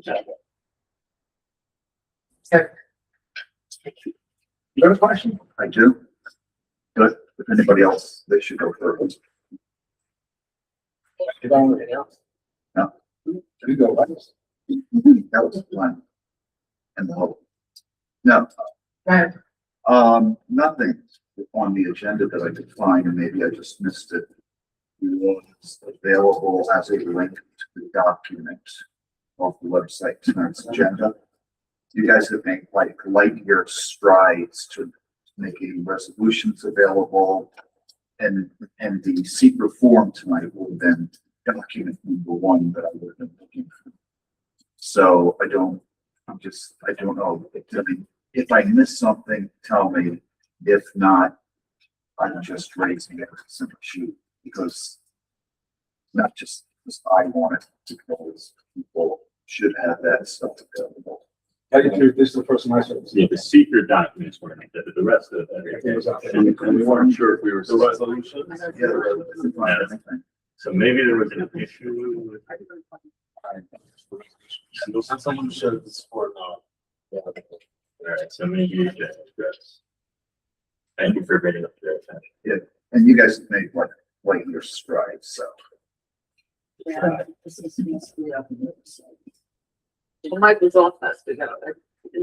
You have a question? I do. But if anybody else, they should go first. You don't have anything else? No. You go first. That was the plan. And the hope. No. Nothing on the agenda that I could find, and maybe I just missed it. It was available as a link to the document off the website tonight's agenda. You guys have made like light year strides to making resolutions available, and the secret form tonight will then document number 1 that I would have been looking for. So I don't know. If I miss something, tell me. If not, I'm just raising it as a simple sheet, because not just because I want it, because people should have that stuff available. Tell you the truth, this is the first time I saw this. Yeah, the secret documents were like that, but the rest of It was out there. it. And we weren't sure if we were. The resolution? Yeah, everything. So maybe there was an issue with. Someone should support now. All right, so maybe you should address. Thank you for bringing up their attention. And you guys have made like your strides, so. Yeah. This needs to be up in the website. Well, Mike was off last week. We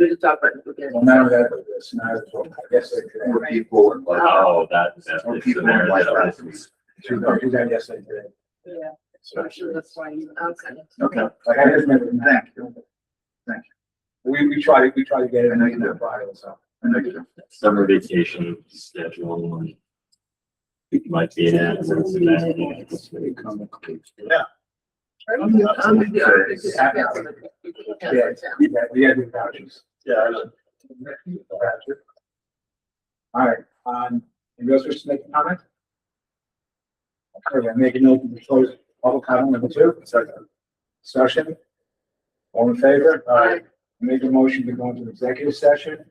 just talked about it again. Well, now that, it's not, I guess, More people and like. Oh, that's More the people in like scenario. that. you got yesterday today. Yeah. Especially. That's why you, okay. Okay, Like, I just remember, thank you. we try to get it I know in you the do. file, so. I know you do. Summer vacation schedule and it might be an absence in that. Yeah. Yeah, we had the vouchers. Yeah, I know. All right, anybody else wish to make a comment? Okay, I'm making note to close public comment number 2. Discussion. All in favor? Aye. Make a motion to go into executive session,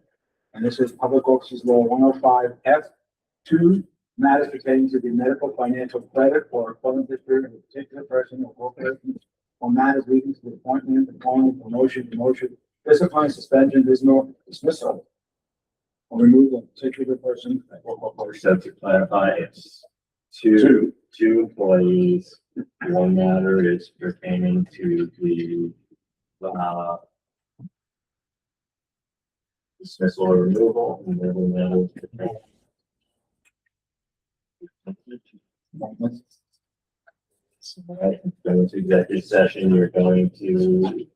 and this is Public Officers Law 105 F2, matters pertaining to the medical, financial credit or equivalent history of a particular person or corporation, or matters leading to the appointment, employment, promotion, demotion, discipline, suspension, dismissal, or removal of a particular person or corporation. So to clarify, it's two employees. One matter is pertaining to the, dismissal or removal, and the other matter is pertaining. Alright, going to executive session, you're going to,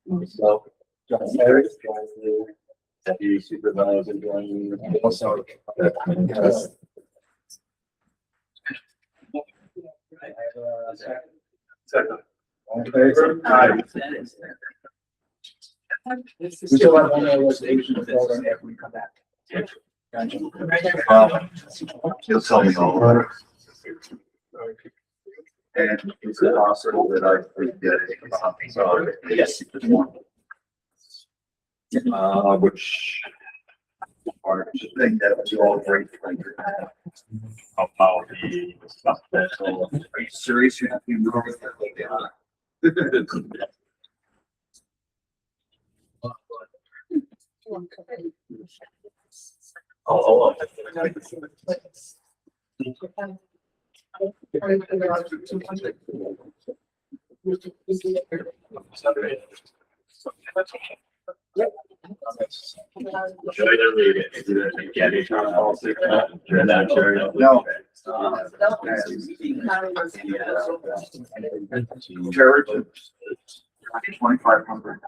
myself, John Terry, the deputy supervisor, joining. also, I have a second. Second. All in favor? Aye. We still have one more resolution to vote on after we come back. He'll tell me all about it. And is it possible that I could get a copy of it? Yes. Which part The thing that was all great. about the stuff that. Are you serious? You have to know Oh. Should I just read it? Yeah, they try to all say that. No. Church. 2,500.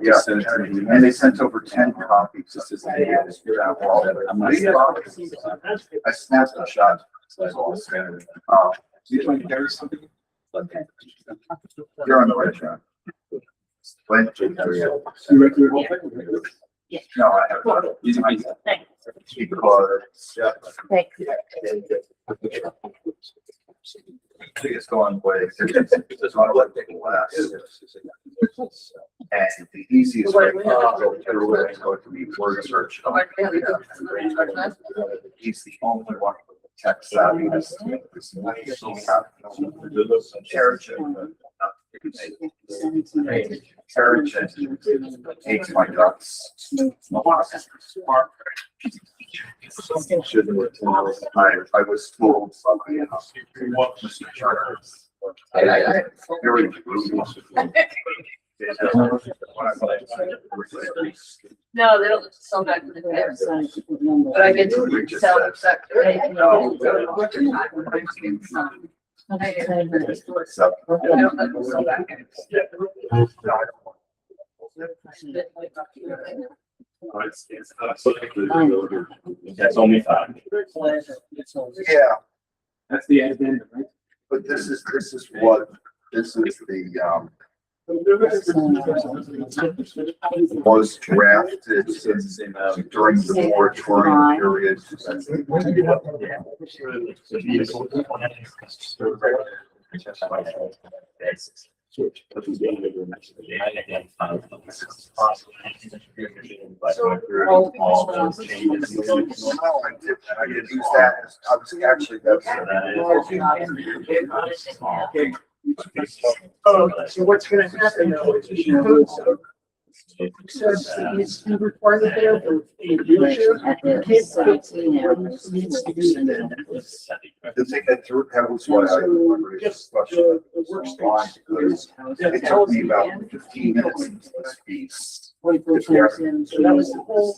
Yeah, and they sent over 10 copies. I snapped a shot. You want to carry something? You're on the right track. When? No, I have. Because, yeah. Thanks. I think it's going way. It's on electric glass. And the easiest way to go through it is going to be word search. He's the only one with tech savvy. Carriage hates my guts. I was told something. Mr. Charter. Very rude. No, they don't sell back to the parents. But I get to sell them back. That's only 5. Yeah, That's the end, right? but this is the, was drafted during the moratorium period. I did use that as, I was actually, that's. Oh, so what's gonna happen now? It says it's a requirement there for a dealership. You can't put what needs to be in there. To take that through, that was what I remember this Just question. the Why? workspace. Because it took me about 15 minutes into this piece. So that was the whole.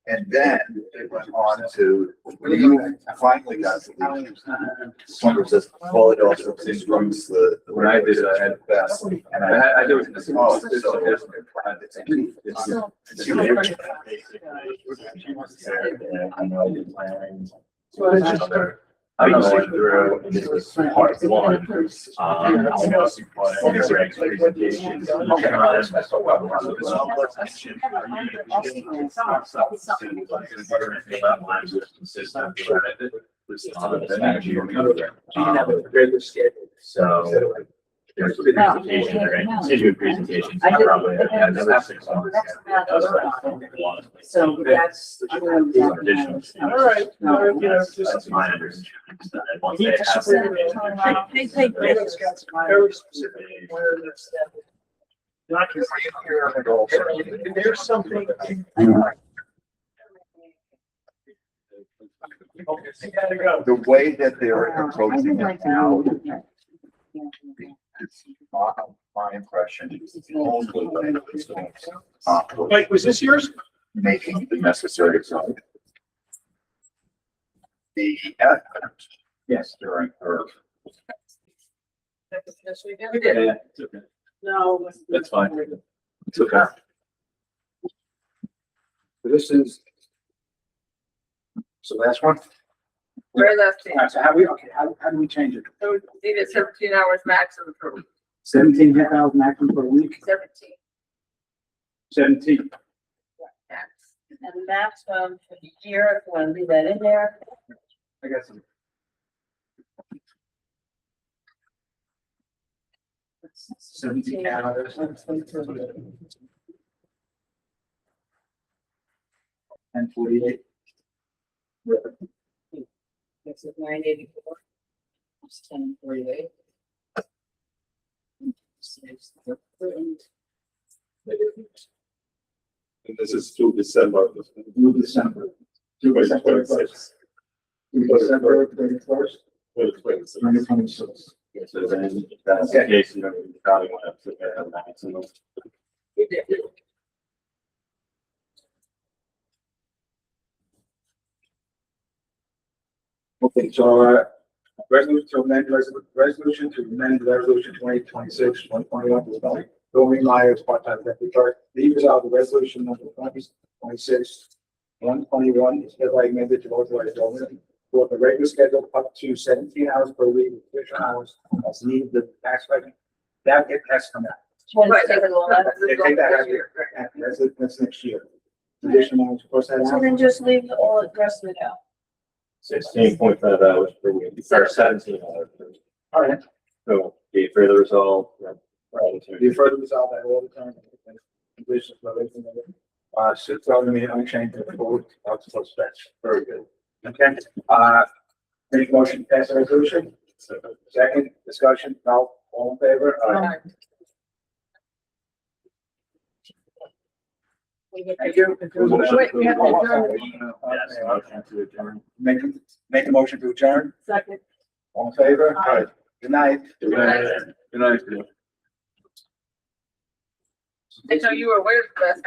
And then it went on to, when you finally got to the, someone says, well, it also instructs the. When I did it, I had best. And I do it. Oh, so So it's just. I'm going through, and this was part 1. I'll also put in Greg's presentation. So there's a presentation, right? Continued presentations. I probably have another 6 months. So that's. Additional. All right, you know, just. That's my understanding. Once He they have that. It's got some very specific requirements that. Not your. There's something. You gotta go. the way that they're approaching it now, it's my impression. Mike, was this yours? Making the necessary. The effort. Yes, during her. We did. Yeah, it's okay. No. That's fine. It's okay. This is. So last one. Very left All right, so how do we change it? So we needed 17 hours max of approval. 17,000 maximum per week, 17. 17. And the maximum for the year, if you want to leave that in there, I got some. $17. And 48. this is 984. It's 1048. And this is through December. Through December. Through December 1st. Through December 31st, 2026. So then, that's the case, you know, we probably want to put that on the maximum. Okay, so, resolution to amend resolution 2026, 121, to the Doreen Myers, part-time deputy clerk. Be resolved, the resolution number 2026, 121 is hereby amended to authorize Doreen for the regular schedule up to 17 hours per week, with additional hours as needed, the tax record. That has to come out. Right, take it all out. They take that out here. That's next year. Additional hours, of course, that So out. then just leave all the rest of it out. 16.5 hours per week, or 17 hours per week. All right. So, be further resolved. You further resolve that all the time. Conditions, everything. So it's going to be unchanged to the board, out to suspension. Very good. Okay, make motion to pass the resolution. Second, discussion, no, all in favor? Thank you. Wait, we have to adjourn. Yes, motion to adjourn. Make a motion to adjourn, Second. all in favor? Aye. Good night. Good night. Good night. I know you were aware of that.